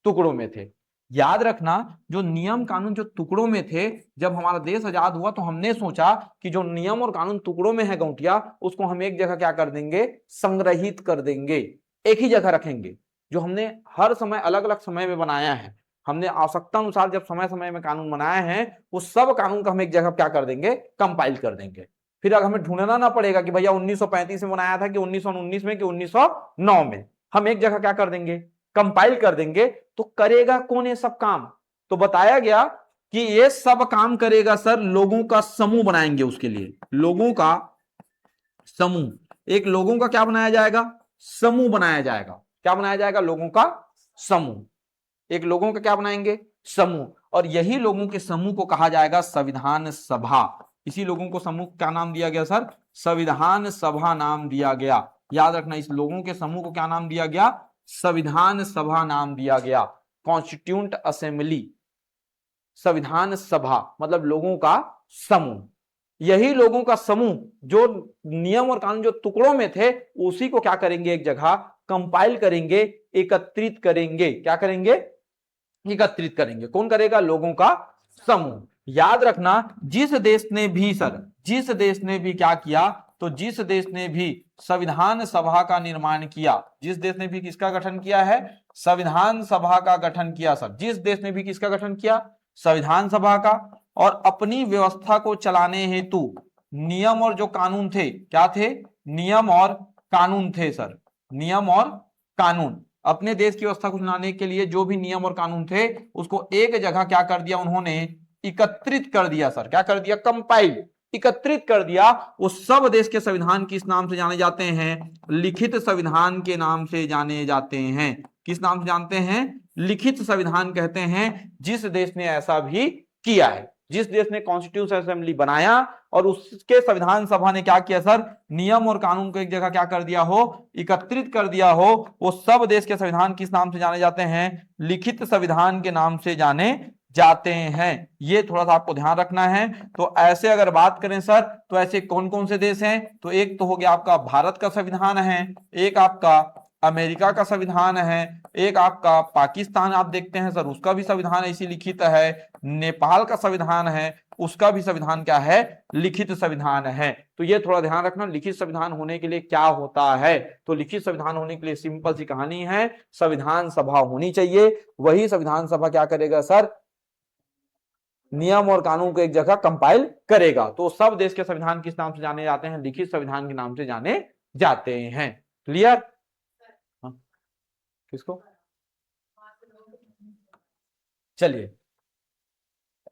टुकड़ों में थे। याद रखना, जो नियम कानून जो टुकड़ों में थे, जब हमारा देश आजाद हुआ तो हमने सोचा कि जो नियम और कानून टुकड़ों में है गौटिया, उसको हम एक जगह क्या कर देंगे? संग्रहित कर देंगे, एक ही जगह रखेंगे। जो हमने हर समय अलग अलग समय में बनाया है, हमने आवश्यकता अनुसार जब समय समय में कानून बनाए हैं, उस सब कानून का हम एक जगह क्या कर देंगे? कंपाइल कर देंगे। फिर अगर हमें ढूंढना ना पड़ेगा कि भैया 1935 में बनाया था कि 1919 में कि 1909 में, हम एक जगह क्या कर देंगे? कंपाइल कर देंगे। तो करेगा कौन ये सब काम? तो बताया गया कि ये सब काम करेगा सर, लोगों का समूह बनाएंगे। उसके लिए लोगों का समूह, एक लोगों का क्या बनाया जाएगा? समूह बनाया जाएगा। क्या बनाया जाएगा? लोगों का समूह। एक लोगों का क्या बनाएंगे? समूह। और यही लोगों के समूह को कहा जाएगा संविधान सभा। इसी लोगों को समूह क्या नाम दिया गया सर? संविधान सभा नाम दिया गया। याद रखना, इस लोगों के समूह को क्या नाम दिया गया? संविधान सभा नाम दिया गया। कॉन्स्टिट्यूंट असेंबली, संविधान सभा मतलब लोगों का समूह। यही लोगों का समूह जो नियम और कानून जो टुकड़ों में थे, उसी को क्या करेंगे? एक जगह कंपाइल करेंगे, एकत्रित करेंगे। क्या करेंगे? एकत्रित करेंगे। कौन करेगा? लोगों का समूह। याद रखना, जिस देश ने भी सर, जिस देश ने भी क्या किया, तो जिस देश ने भी संविधान सभा का निर्माण किया, जिस देश ने भी किसका गठन किया है? संविधान सभा का गठन किया सर। जिस देश ने भी किसका गठन किया? संविधान सभा का। और अपनी व्यवस्था को चलाने हेतु नियम और जो कानून थे, क्या थे? नियम और कानून थे सर। नियम और कानून, अपने देश की व्यवस्था को चलाने के लिए जो भी नियम और कानून थे, उसको एक जगह क्या कर दिया उन्होंने? एकत्रित कर दिया सर। क्या कर दिया? कंपाइल, एकत्रित कर दिया। वो सब देश के संविधान किस नाम से जाने जाते हैं? लिखित संविधान के नाम से जाने जाते हैं। किस नाम से जानते हैं? लिखित संविधान कहते हैं जिस देश ने ऐसा भी किया है, जिस देश ने कॉन्स्टिट्यूशन असेंबली बनाया और उसके संविधान सभा ने क्या किया सर? नियम और कानून को एक जगह क्या कर दिया हो? एकत्रित कर दिया हो। वो सब देश के संविधान किस नाम से जाने जाते हैं? लिखित संविधान के नाम से जाने जाते हैं। ये थोड़ा सा आपको ध्यान रखना है। तो ऐसे अगर बात करें सर, तो ऐसे कौन कौन से देश हैं? तो एक तो हो गया आपका भारत का संविधान है, एक आपका अमेरिका का संविधान है, एक आपका पाकिस्तान आप देखते हैं सर, उसका भी संविधान ऐसी लिखित है। नेपाल का संविधान है, उसका भी संविधान क्या है? लिखित संविधान है। तो ये थोड़ा ध्यान रखना, लिखित संविधान होने के लिए क्या होता है? तो लिखित संविधान होने के लिए सिंपल सी कहानी है, संविधान सभा होनी चाहिए। वही संविधान सभा क्या करेगा सर? नियम और कानून को एक जगह कंपाइल करेगा। तो सब देश के संविधान किस नाम से जाने जाते हैं? लिखित संविधान के नाम से जाने जाते हैं। क्लियर? किसको? चलिए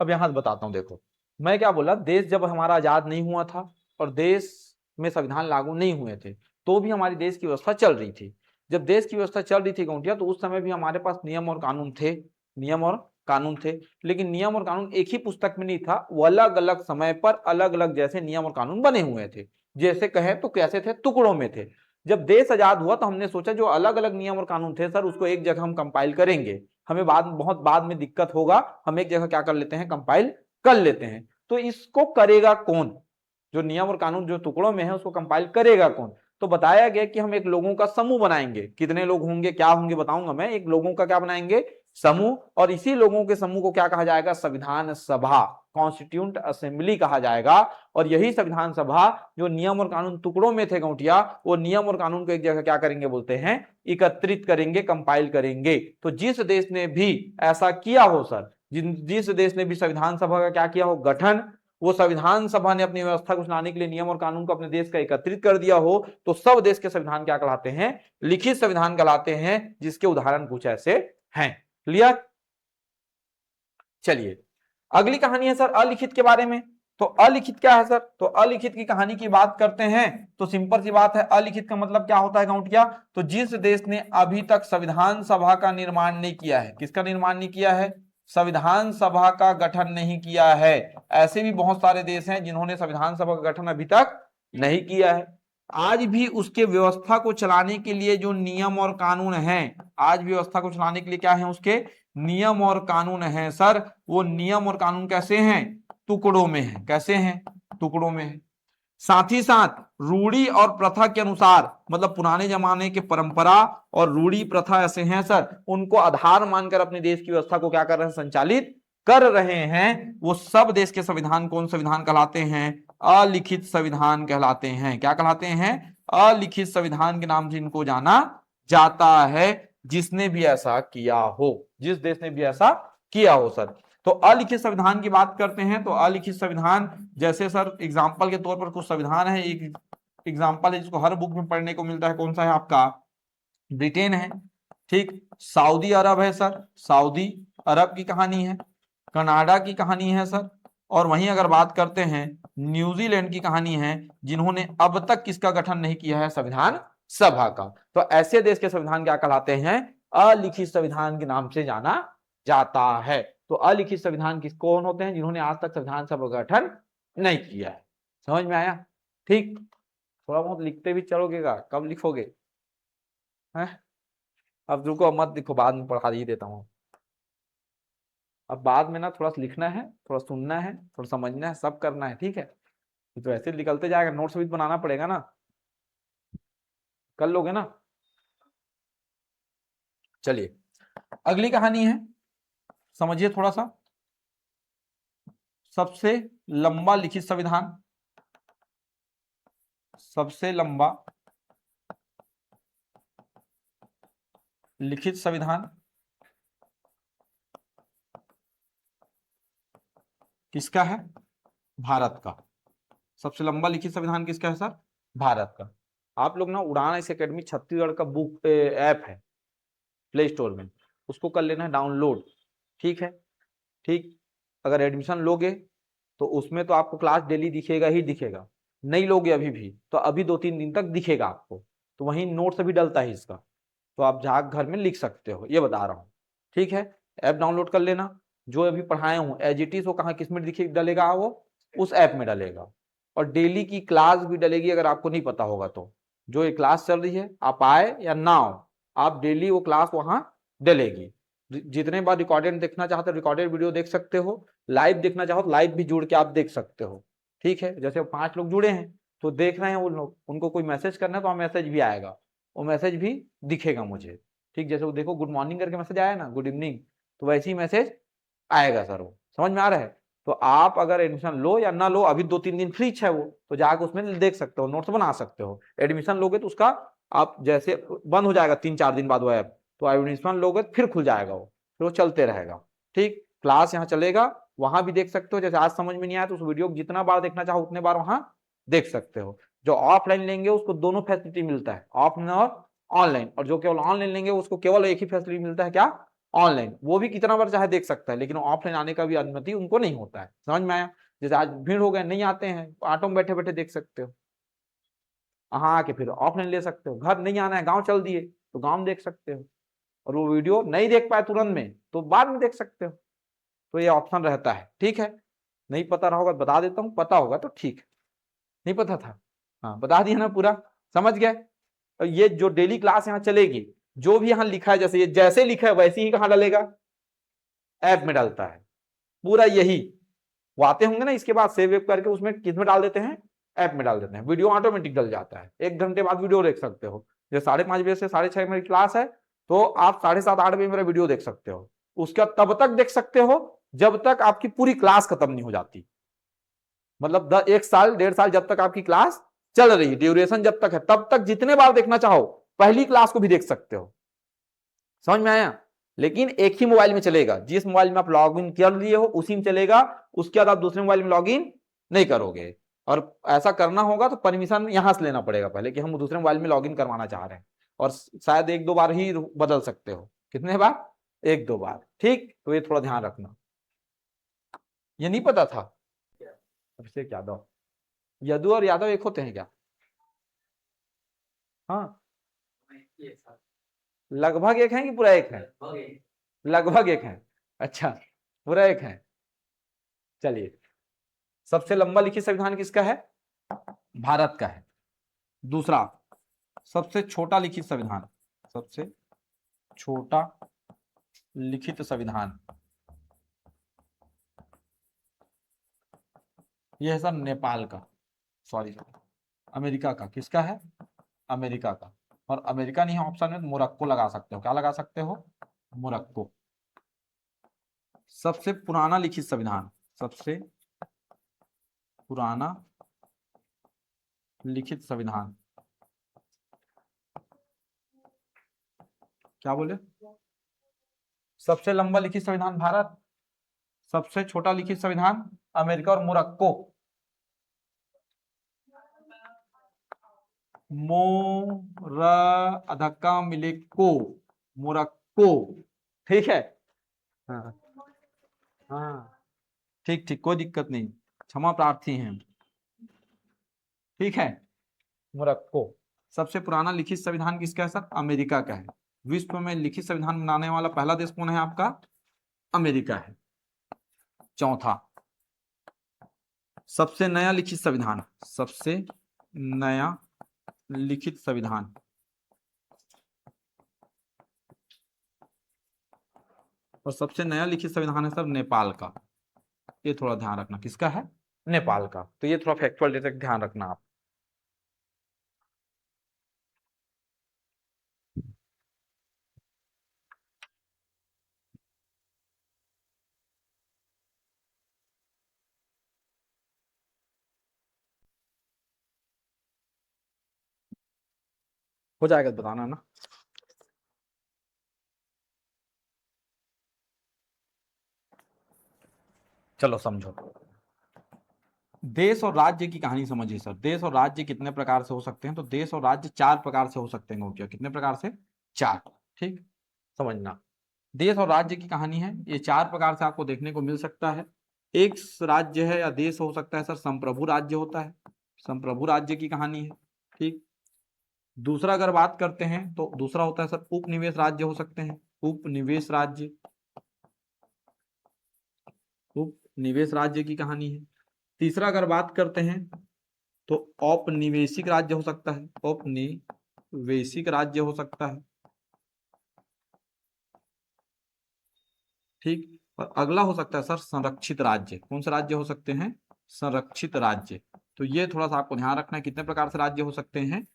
अब यहां बताता हूं। देखो मैं क्या बोला, देश जब हमारा आजाद नहीं हुआ था और देश में संविधान लागू नहीं हुए थे, तो भी हमारी देश की व्यवस्था चल रही थी। जब देश की व्यवस्था चल रही थी गौटिया, तो उस समय भी हमारे पास नियम और कानून थे। नियम और कानून थे, लेकिन नियम और कानून एक ही पुस्तक में नहीं था, वो अलग अलग समय पर अलग अलग जैसे नियम और कानून बने हुए थे। जैसे कहें तो कैसे थे? टुकड़ों में थे। जब देश आजाद हुआ तो हमने सोचा जो अलग अलग नियम और कानून थे सर, उसको एक जगह हम कंपाइल करेंगे। हमें बहुत बाद में दिक्कत होगा, हम एक जगह क्या कर लेते हैं? कंपाइल कर लेते हैं। तो इसको करेगा कौन? जो नियम और कानून जो टुकड़ों में है, उसको कंपाइल करेगा कौन? तो बताया गया कि हम एक लोगों का समूह बनाएंगे। कितने लोग होंगे, क्या होंगे, बताऊंगा मैं। एक लोगों का क्या बनाएंगे? समूह। और इसी लोगों के समूह को क्या कहा जाएगा? संविधान सभा, कॉन्स्टिट्यूंट असेंबली कहा जाएगा। और यही संविधान सभा जो नियम और कानून टुकड़ों में थे गौटिया, वो नियम और कानून को एक जगह क्या करेंगे बोलते हैं? एकत्रित करेंगे, कंपाइल करेंगे। तो जिस देश ने भी ऐसा किया हो सर, जिस देश ने भी संविधान सभा का क्या किया हो? गठन, वो संविधान सभा ने अपनी व्यवस्था को चलाने के लिए नियम और कानून को अपने देश का एकत्रित कर दिया हो, तो सब देश के संविधान क्या कहलाते हैं? लिखित संविधान कहलाते हैं, जिसके उदाहरण कुछ ऐसे हैं। क्लियर? चलिए अगली कहानी है सर अलिखित के बारे में। तो अलिखित क्या है सर? तो अलिखित की कहानी की बात करते हैं तो सिंपल सी बात है, अलिखित का मतलब क्या होता है गाउंटिया? तो जिस देश ने अभी तक संविधान सभा का निर्माण नहीं किया है, किसका निर्माण नहीं किया है? संविधान सभा का गठन नहीं किया है। ऐसे भी बहुत सारे देश हैं जिन्होंने संविधान सभा का गठन अभी तक नहीं किया है। आज भी उसके व्यवस्था को चलाने के लिए जो नियम और कानून हैं, आज व्यवस्था को चलाने के लिए क्या है? उसके नियम और कानून हैं सर। वो नियम और कानून कैसे हैं? टुकड़ों में है। कैसे हैं? टुकड़ों में है। साथ ही साथ रूढ़ी और प्रथा के अनुसार, मतलब पुराने जमाने के परंपरा और रूढ़ी प्रथा ऐसे हैं सर, उनको आधार मानकर अपने देश की व्यवस्था को क्या कर रहे हैं? संचालित कर रहे हैं। वो सब देश के संविधान कौन संविधान कहलाते हैं? अलिखित संविधान कहलाते हैं। क्या कहलाते हैं? अलिखित संविधान के नाम से इनको जाना जाता है। जिसने भी ऐसा किया हो, जिस देश ने भी ऐसा किया हो सर। तो अलिखित संविधान की बात करते हैं तो अलिखित संविधान जैसे सर एग्जाम्पल के तौर पर कुछ संविधान है। एक एग्जाम्पल है जिसको हर बुक में पढ़ने को मिलता है, कौन सा है आपका? ब्रिटेन है, ठीक। सऊदी अरब है सर, सऊदी अरब की कहानी है। कनाडा की कहानी है सर। और वहीं अगर बात करते हैं न्यूजीलैंड की कहानी है, जिन्होंने अब तक किसका गठन नहीं किया है? संविधान सभा का। तो ऐसे देश के संविधान क्या कहलाते हैं? अलिखित संविधान के नाम से जाना जाता है। तो अलिखित संविधान किस कौन होते हैं? जिन्होंने आज तक संविधान सभा का गठन नहीं किया है। समझ में आया? ठीक। थोड़ा बहुत लिखते भी चलोगेगा, कब लिखोगे? है अब रुको, मत लिखो, बाद में पढ़ा ही देता हूँ। अब बाद में ना थोड़ा सा लिखना है, थोड़ा सुनना है, थोड़ा समझना है, सब करना है, ठीक है? तो ऐसे निकलते जाएगा, नोट्स भी बनाना पड़ेगा ना, कर लोगे ना? चलिए अगली कहानी है, समझिए थोड़ा सा। सबसे लंबा लिखित संविधान, सबसे लंबा लिखित संविधान किसका है? भारत का। सबसे लंबा लिखित संविधान किसका है सर? भारत का। आप लोग ना उड़ान ऐसे एकेडमी छत्तीसगढ़ का बुक ऐप है प्ले स्टोर में, उसको कर लेना है डाउनलोड, ठीक है? ठीक। अगर एडमिशन लोगे तो उसमें तो आपको क्लास डेली दिखेगा ही दिखेगा। नहीं लोगे अभी भी तो अभी 2-3 दिन तक दिखेगा आपको। तो वहीं नोट्स अभी डलता है इसका, तो आप जाग घर में लिख सकते हो, ये बता रहा हूँ, ठीक है? ऐप डाउनलोड कर लेना। जो अभी पढ़ाए हूँ एज इट इज वो कहाँ किस में दिखे डलेगा? वो उस ऐप में डलेगा। और डेली की क्लास भी डलेगी, अगर आपको नहीं पता होगा तो। जो ये क्लास चल रही है, आप आए या ना हो, आप डेली वो क्लास वहां डलेगी। जितने बार रिकॉर्डेड देखना चाहते हो रिकॉर्डेड वीडियो देख सकते हो, लाइव देखना चाहो तो लाइव भी जुड़ के आप देख सकते हो, ठीक है? जैसे 5 लोग जुड़े हैं तो देख रहे हैं वो लोग, उनको कोई मैसेज करना है तो मैसेज भी आएगा, वो मैसेज भी दिखेगा मुझे, ठीक? जैसे वो देखो गुड मॉर्निंग करके मैसेज आया ना, गुड इवनिंग, तो वैसे ही मैसेज आएगा सर। वो समझ में आ रहा है? तो आप अगर एडमिशन लो या ना लो, अभी 2-3 दिन फ्री है वो, तो जाकर उसमें देख सकते हो, नोट्स बना सकते हो। एडमिशन लोगे तो उसका आप जैसे बंद हो जाएगा 3-4 दिन बाद वो ऐप, तो एडमिशन लोगे फिर खुल जाएगा वो, फिर वो चलते रहेगा, ठीक? क्लास यहाँ चलेगा, वहां भी देख सकते हो। जैसे आज समझ में नहीं आया तो उस वीडियो को जितना बार देखना चाहो उतने बार वहां देख सकते हो। जो ऑफलाइन लेंगे उसको दोनों फैसिलिटी मिलता है, ऑफलाइन और ऑनलाइन। और जो केवल ऑनलाइन लेंगे उसको केवल एक ही फैसिलिटी मिलता है, क्या? ऑनलाइन। वो भी कितना बार चाहे देख सकता है, लेकिन ऑफलाइन आने का भी अनुमति उनको नहीं होता है। समझ में आया? जैसे आज भीड़ हो गए, नहीं आते हैं, ऑटो में बैठे बैठे देख सकते हो, वहां आके फिर ऑफलाइन ले सकते हो। घर नहीं आना है, गांव चल दिए तो गांव में देख सकते हो। और वो वीडियो नहीं देख पाए तुरंत में तो बाद में देख सकते हो। तो ये ऑप्शन रहता है, ठीक है? नहीं पता रहा होगा बता देता हूँ, पता होगा तो ठीक है। नहीं पता था, हाँ बता दिया ना पूरा, समझ गए? ये जो डेली क्लास यहाँ चलेगी, जो भी यहाँ लिखा है, जैसे ये जैसे लिखा है वैसे ही कहाँ डालेगा? ऐप में डालता है पूरा। यही वो आते होंगे ना इसके बाद सेव वेव करके, उसमें किस में डाल देते हैं? ऐप में डाल देते हैं। वीडियो ऑटोमेटिक डल जाता है, 1 घंटे बाद वीडियो देख सकते हो। जैसे 5:30 बजे से 6:30 मेरी क्लास है, तो आप 7:30-8 बजे मेरा वीडियो देख सकते हो। उसका तब तक देख सकते हो जब तक आपकी पूरी क्लास खत्म नहीं हो जाती। मतलब 1 साल 1.5 साल जब तक आपकी क्लास चल रही है, ड्यूरेशन जब तक है, तब तक जितने बार देखना चाहो पहली क्लास को भी देख सकते हो। समझ में आया? लेकिन एक ही मोबाइल में चलेगा, जिस मोबाइल में आप लॉग इन कर लिए हो उसी में चलेगा। उसके बाद आप दूसरे मोबाइल में लॉग इन नहीं करोगे। और ऐसा करना होगा तो परमिशन यहां से लेना पड़ेगा पहले, कि हम दूसरे मोबाइल में लॉग इन करवाना चाह रहे हैं। और शायद 1-2 बार ही बदल सकते हो। कितने बार? 1-2 बार, ठीक? तो ये थोड़ा ध्यान रखना। ये नहीं पता था? अभिषेक यादव, यदु और यादव एक होते हैं क्या? हाँ, लगभग एक है कि पूरा एक है? लगभग एक है। अच्छा, पूरा एक है। चलिए, सबसे लंबा लिखित संविधान किसका है? भारत का है। दूसरा, सबसे छोटा लिखित संविधान, सबसे छोटा लिखित संविधान, यह है सर नेपाल का, सॉरी अमेरिका का। किसका है? अमेरिका का। और अमेरिका नहीं है ऑप्शन में, मोरक्को लगा सकते हो। क्या लगा सकते हो? मोरक्को। सबसे पुराना लिखित संविधान, सबसे पुराना लिखित संविधान, क्या बोले? सबसे लंबा लिखित संविधान भारत, सबसे छोटा लिखित संविधान अमेरिका और मोरक्को। धक्का मिले को, मोरक्को। ठीक है, हाँ हाँ, ठीक ठीक, कोई दिक्कत नहीं, क्षमा प्रार्थी हैं। ठीक है, मोरक्को। सबसे पुराना लिखित संविधान किसका है सर? अमेरिका का है। विश्व में लिखित संविधान बनाने वाला पहला देश कौन है आपका? अमेरिका है। चौथा, सबसे नया लिखित संविधान, सबसे नया लिखित संविधान, और सबसे नया लिखित संविधान है सर नेपाल का। ये थोड़ा ध्यान रखना, किसका है? नेपाल का। तो ये थोड़ा फैक्चुअल डेटा ध्यान रखना आप। हो जाएगा तो बताना ना। चलो समझो, देश और राज्य की कहानी समझिए सर। देश और राज्य कितने प्रकार से हो सकते हैं? तो देश और राज्य 4 प्रकार से हो सकते हैं। क्या? कितने प्रकार से? 4। ठीक, समझना। देश और राज्य की कहानी है, ये 4 प्रकार से आपको देखने को मिल सकता है। एक राज्य है या देश हो सकता है सर संप्रभु राज्य होता है, संप्रभु राज्य की कहानी है। ठीक। दूसरा अगर बात करते हैं तो दूसरा होता है सर उपनिवेश राज्य हो सकते हैं, उपनिवेश राज्य, उपनिवेश राज्य की कहानी है। तीसरा अगर बात करते हैं तो औपनिवेशिक राज्य हो सकता है, औपनिवेशिक राज्य हो सकता है। ठीक। और अगला हो सकता है सर संरक्षित राज्य। कौन से राज्य हो सकते हैं? संरक्षित राज्य। तो ये थोड़ा सा आपको ध्यान रखना है, कितने प्रकार से राज्य हो सकते हैं?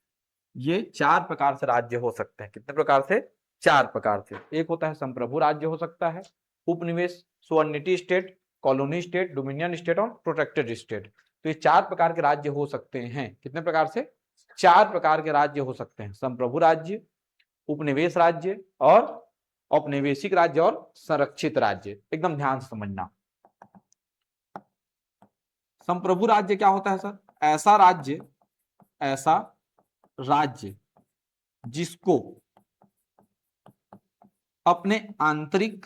ये 4 प्रकार से राज्य हो सकते हैं। कितने प्रकार से? 4 प्रकार से। एक होता है संप्रभु राज्य हो सकता है, उपनिवेश, sovereignty state, colony state, dominion state और प्रोटेक्टेड स्टेट। तो ये 4 प्रकार के राज्य हो सकते हैं। कितने प्रकार से? 4 प्रकार के राज्य हो सकते हैं, संप्रभु राज्य, उपनिवेश राज्य और औपनिवेशिक राज्य और संरक्षित राज्य। एकदम ध्यान से समझना। संप्रभु राज्य क्या होता है सर? ऐसा राज्य, ऐसा राज्य जिसको अपने आंतरिक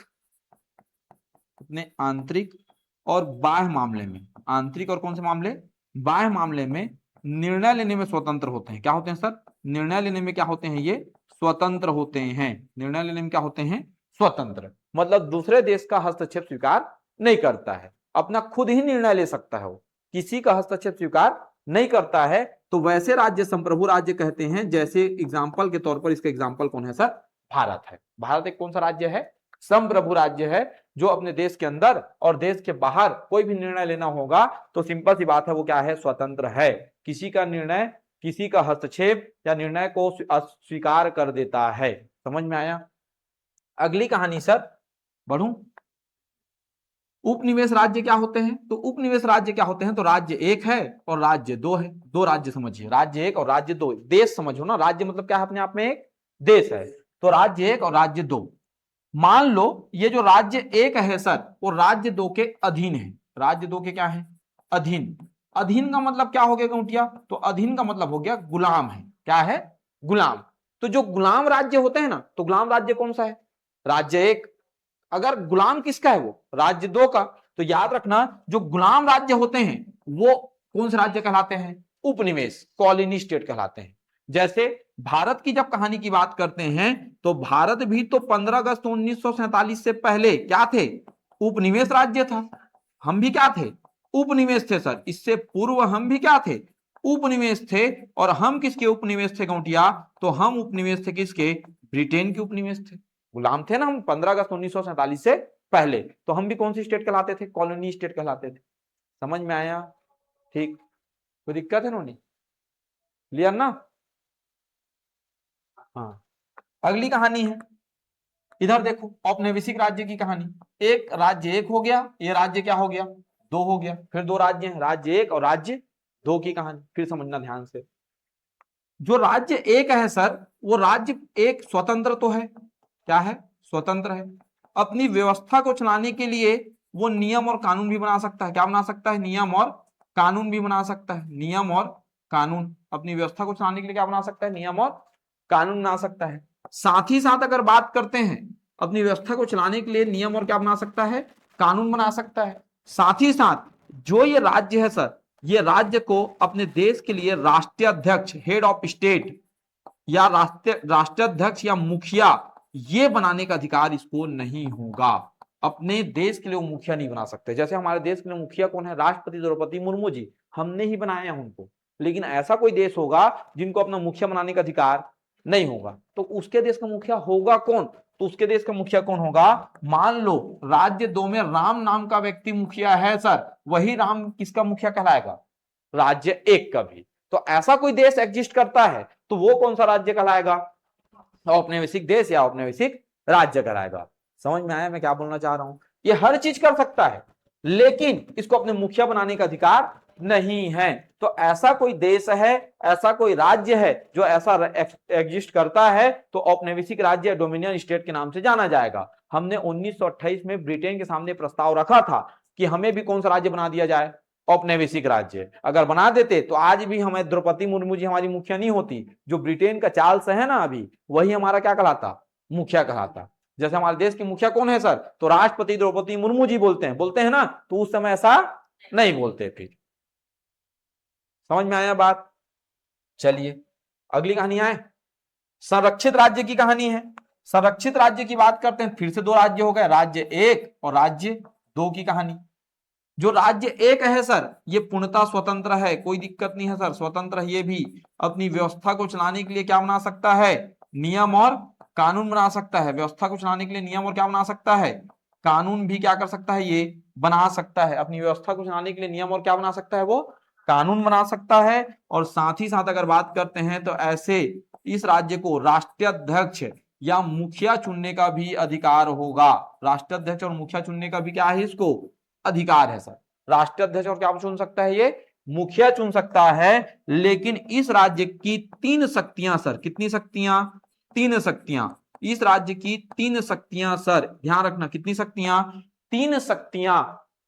और बाह्य मामले में, आंतरिक और कौन से मामले? बाह्य मामले में निर्णय लेने में स्वतंत्र होते हैं। क्या होते हैं सर? निर्णय लेने में क्या होते हैं? ये स्वतंत्र होते हैं। निर्णय लेने में क्या होते हैं? स्वतंत्र। मतलब दूसरे देश का हस्तक्षेप स्वीकार नहीं करता है, अपना खुद ही निर्णय ले सकता है, वो किसी का हस्तक्षेप स्वीकार नहीं करता है। तो वैसे राज्य संप्रभु राज्य कहते हैं। जैसे एग्जाम्पल के तौर पर इसका एग्जाम्पल कौन है सर? भारत है। भारत एक कौन सा राज्य है? संप्रभु राज्य है, जो अपने देश के अंदर और देश के बाहर कोई भी निर्णय लेना होगा तो सिंपल सी बात है, वो क्या है? स्वतंत्र है। किसी का निर्णय, किसी का हस्तक्षेप या निर्णय को अस्वीकार कर देता है। समझ में आया? अगली कहानी सर बढ़ूं। उपनिवेश राज्य क्या होते हैं? तो उपनिवेश राज्य क्या होते हैं? तो राज्य एक है और राज्य दो है। दो राज्य समझिए, राज्य एक और राज्य दो। देश समझो ना, राज्य मतलब क्या है? अपने आप में एक देश है। तो राज्य एक और राज्य दो। मान लो ये जो राज्य एक है सर, वो राज्य दो के अधीन है। राज्य दो के क्या है? अधीन। अधीन का मतलब क्या हो गया गौटिया? तो अधीन का मतलब हो गया गुलाम है। क्या है? गुलाम। तो जो गुलाम राज्य होते हैं ना, तो गुलाम राज्य कौन सा है? राज्य एक। अगर गुलाम किसका है? वो राज्य दो का। तो याद रखना जो गुलाम राज्य होते हैं वो कौन से राज्य कहलाते हैं? उपनिवेश, कॉलोनी स्टेट कहलाते हैं। जैसे भारत की जब कहानी की बात करते हैं तो भारत भी तो 15 अगस्त 1947 से पहले क्या थे? उपनिवेश राज्य था। हम भी क्या थे? उपनिवेश थे सर। इससे पूर्व हम भी क्या थे? उपनिवेश थे। और हम किसके उपनिवेश थे गौटिया? तो हम उपनिवेश थे किसके? ब्रिटेन के उपनिवेश थे। गुलाम थे ना हम 15 अगस्त 1947 से पहले। तो हम भी कौन सी स्टेट कहलाते थे? कॉलोनी स्टेट कहलाते थे। समझ में आया? ठीक, कोई दिक्कत है नोनी? क्लियर ना? हाँ, अगली कहानी है, इधर देखो, औपनिवेशिक राज्य की कहानी। एक राज्य एक हो गया, ये राज्य क्या हो गया? दो हो गया। फिर दो राज्य हैं, राज्य एक और राज्य दो की कहानी फिर समझना ध्यान से। जो राज्य एक है सर, वो राज्य एक स्वतंत्र तो है, क्या है? स्वतंत्र है। अपनी व्यवस्था को चलाने के लिए वो नियम और कानून भी बना सकता है। क्या बना सकता है? नियम और कानून भी बना सकता है। नियम और कानून, अपनी व्यवस्था को चलाने के लिए क्या बना सकता है? नियम और कानून बना सकता है। साथ ही साथ अगर बात करते हैं, अपनी व्यवस्था को चलाने के लिए नियम और क्या बना सकता है? कानून बना सकता है। साथ ही साथ जो ये राज्य है सर, ये राज्य को अपने देश के लिए राष्ट्रीय अध्यक्ष, हेड ऑफ स्टेट या राष्ट्राध्यक्ष या मुखिया, ये बनाने का अधिकार इसको नहीं होगा। अपने देश के लिए वो मुखिया नहीं बना सकते। जैसे हमारे देश के लिए मुखिया कौन है? राष्ट्रपति द्रौपदी मुर्मू जी, हमने ही बनाया है उनको। लेकिन ऐसा कोई देश होगा जिनको अपना मुखिया बनाने का अधिकार नहीं होगा, तो उसके देश का मुखिया होगा कौन? तो उसके देश का मुखिया कौन होगा? मान लो राज्य दो में राम नाम का व्यक्ति मुखिया है सर, वही राम किसका मुखिया कहलाएगा? राज्य एक का भी। तो ऐसा कोई देश एग्जिस्ट करता है तो वो कौन सा राज्य कहलाएगा? औपनिवेशिक देश या औपनिवेशिक राज्य कहलाएगा। समझ में आया मैं क्या बोलना चाह रहा हूं? ये हर चीज कर सकता है लेकिन इसको अपने मुखिया बनाने का अधिकार नहीं है। तो ऐसा कोई देश है, ऐसा कोई राज्य है जो ऐसा एग्जिस्ट करता है तो औपनिवेशिक राज्य, डोमिनियन स्टेट के नाम से जाना जाएगा। हमने 1928 में ब्रिटेन के सामने प्रस्ताव रखा था कि हमें भी कौन सा राज्य बना दिया जाए? औपनिवेशिक राज्य। अगर बना देते तो आज भी हमें द्रौपदी मुर्मू जी हमारी मुखिया नहीं होती। जो ब्रिटेन का चार्ल्स है ना अभी, वही हमारा क्या कहलाता? मुखिया कहलाता। जैसे हमारे देश की मुखिया कौन है सर? तो राष्ट्रपति द्रौपदी मुर्मू जी बोलते हैं ना, तो उस समय ऐसा नहीं बोलते थे। समझ में आया बात? चलिए अगली कहानी आए, संरक्षित राज्य की कहानी है। संरक्षित राज्य की बात करते हैं, फिर से दो राज्य हो गए, राज्य एक और राज्य दो की कहानी। जो राज्य एक है सर, ये पूर्णतः स्वतंत्र है, कोई दिक्कत नहीं है सर, स्वतंत्र है। ये भी अपनी व्यवस्था को चलाने के लिए क्या बना सकता है? नियम और कानून बना सकता है। व्यवस्था को चलाने के लिए नियम और क्या बना सकता है? कानून भी क्या कर सकता है? ये बना सकता है। अपनी व्यवस्था को चलाने के लिए नियम और क्या बना सकता है? वो कानून बना सकता है। और साथ ही साथ अगर बात करते हैं तो ऐसे इस राज्य को राष्ट्राध्यक्ष या मुखिया चुनने का भी अधिकार होगा। राष्ट्राध्यक्ष और मुखिया चुनने का भी क्या है इसको? अधिकार है सर। राष्ट्राध्यक्ष और क्या चुन सकता है? ये मुखिया चुन सकता है। लेकिन इस राज्य की तीन शक्तियां सर, कितनी शक्तियां? तीन शक्तियां। इस राज्य की तीन शक्तियां सर, ध्यान रखना, कितनी शक्तियां? तीन शक्तियां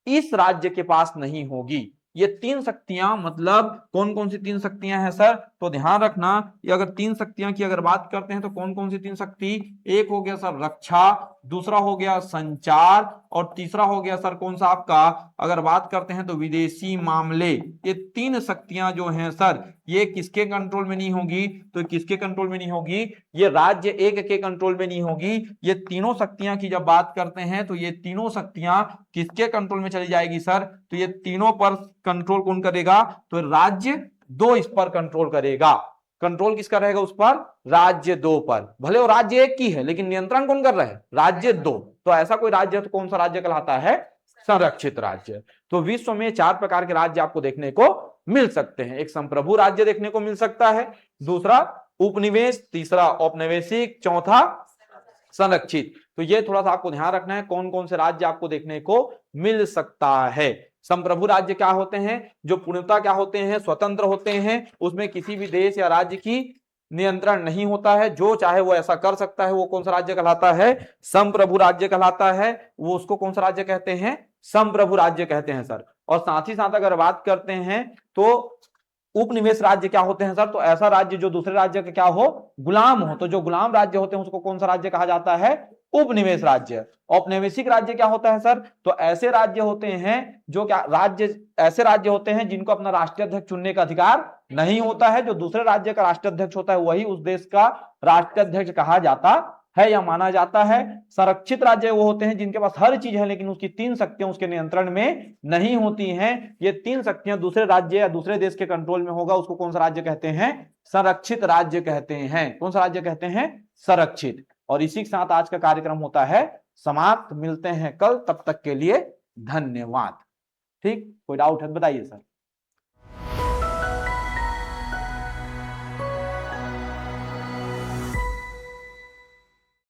इस राज्य के पास नहीं होगी। ये तीन शक्तियां मतलब कौन कौन सी तीन शक्तियां हैं सर? तो ध्यान रखना, ये अगर तीन शक्तियां की अगर बात करते हैं तो कौन कौन सी तीन शक्ति? एक हो गया सर रक्षा, दूसरा हो गया संचार, और तीसरा हो गया सर कौन सा आपका? अगर बात करते हैं तो विदेशी मामले। ये तीन शक्तियां जो हैं सर, ये किसके कंट्रोल में नहीं होगी? तो किसके कंट्रोल में नहीं होगी? ये राज्य एक के कंट्रोल में नहीं होगी। ये तीनों शक्तियां की जब बात करते हैं तो ये तीनों शक्तियां किसके कंट्रोल में चली जाएगी सर? तो ये तीनों पर कंट्रोल कौन करेगा? तो राज्य दो इस पर कंट्रोल करेगा। कंट्रोल किसका रहेगा उस पर? राज्य दो पर। भले वो राज्य एक की है लेकिन नियंत्रण कौन कर रहा है? राज्य दो। तो ऐसा कोई राज्य है तो कौन सा राज्य कहलाता है? संरक्षित राज्य। तो विश्व में चार प्रकार के राज्य आपको देखने को मिल सकते हैं। एक संप्रभु राज्य देखने को मिल सकता है, दूसरा उपनिवेश, तीसरा औपनिवेशिक, चौथा संरक्षित। तो ये थोड़ा सा आपको ध्यान रखना है कौन कौन से राज्य आपको देखने को मिल सकता है। संप्रभु राज्य क्या होते हैं? जो पूर्णतः क्या होते हैं? स्वतंत्र होते हैं। उसमें किसी भी देश या राज्य की नियंत्रण नहीं होता है, जो चाहे वो ऐसा कर सकता है। वो कौन सा राज्य कहलाता है? संप्रभु राज्य कहलाता है। वो उसको कौन सा राज्य कहते हैं? संप्रभु राज्य कहते हैं सर। और साथ ही साथ अगर बात करते हैं तो उपनिवेश राज्य क्या होते हैं सर? तो ऐसा राज्य जो दूसरे राज्य के क्या हो? गुलाम हो। तो जो गुलाम राज्य होते हैं उसको कौन सा राज्य कहा जाता है? उपनिवेश राज्य। औपनिवेशिक राज्य क्या होता है सर? तो ऐसे राज्य होते हैं जो क्या राज्य, ऐसे राज्य होते हैं जिनको अपना राष्ट्रीय अध्यक्ष चुनने का अधिकार नहीं होता है। जो दूसरे राज्य का राष्ट्रीय अध्यक्ष होता है वही उस देश का राष्ट्रीय अध्यक्ष कहा जाता है या माना जाता है। संरक्षित राज्य वो होते हैं जिनके पास हर चीज है लेकिन उसकी 3 शक्तियां उसके नियंत्रण में नहीं होती हैं। ये 3 शक्तियां दूसरे राज्य या दूसरे देश के कंट्रोल में होगा, उसको कौन सा राज्य कहते हैं? संरक्षित राज्य कहते हैं। कौन सा राज्य कहते हैं? संरक्षित। और इसी के साथ आज का कार्यक्रम होता है समाप्त। मिलते हैं कल, तब तक के लिए धन्यवाद। ठीक, कोई डाउट है बताइए सर।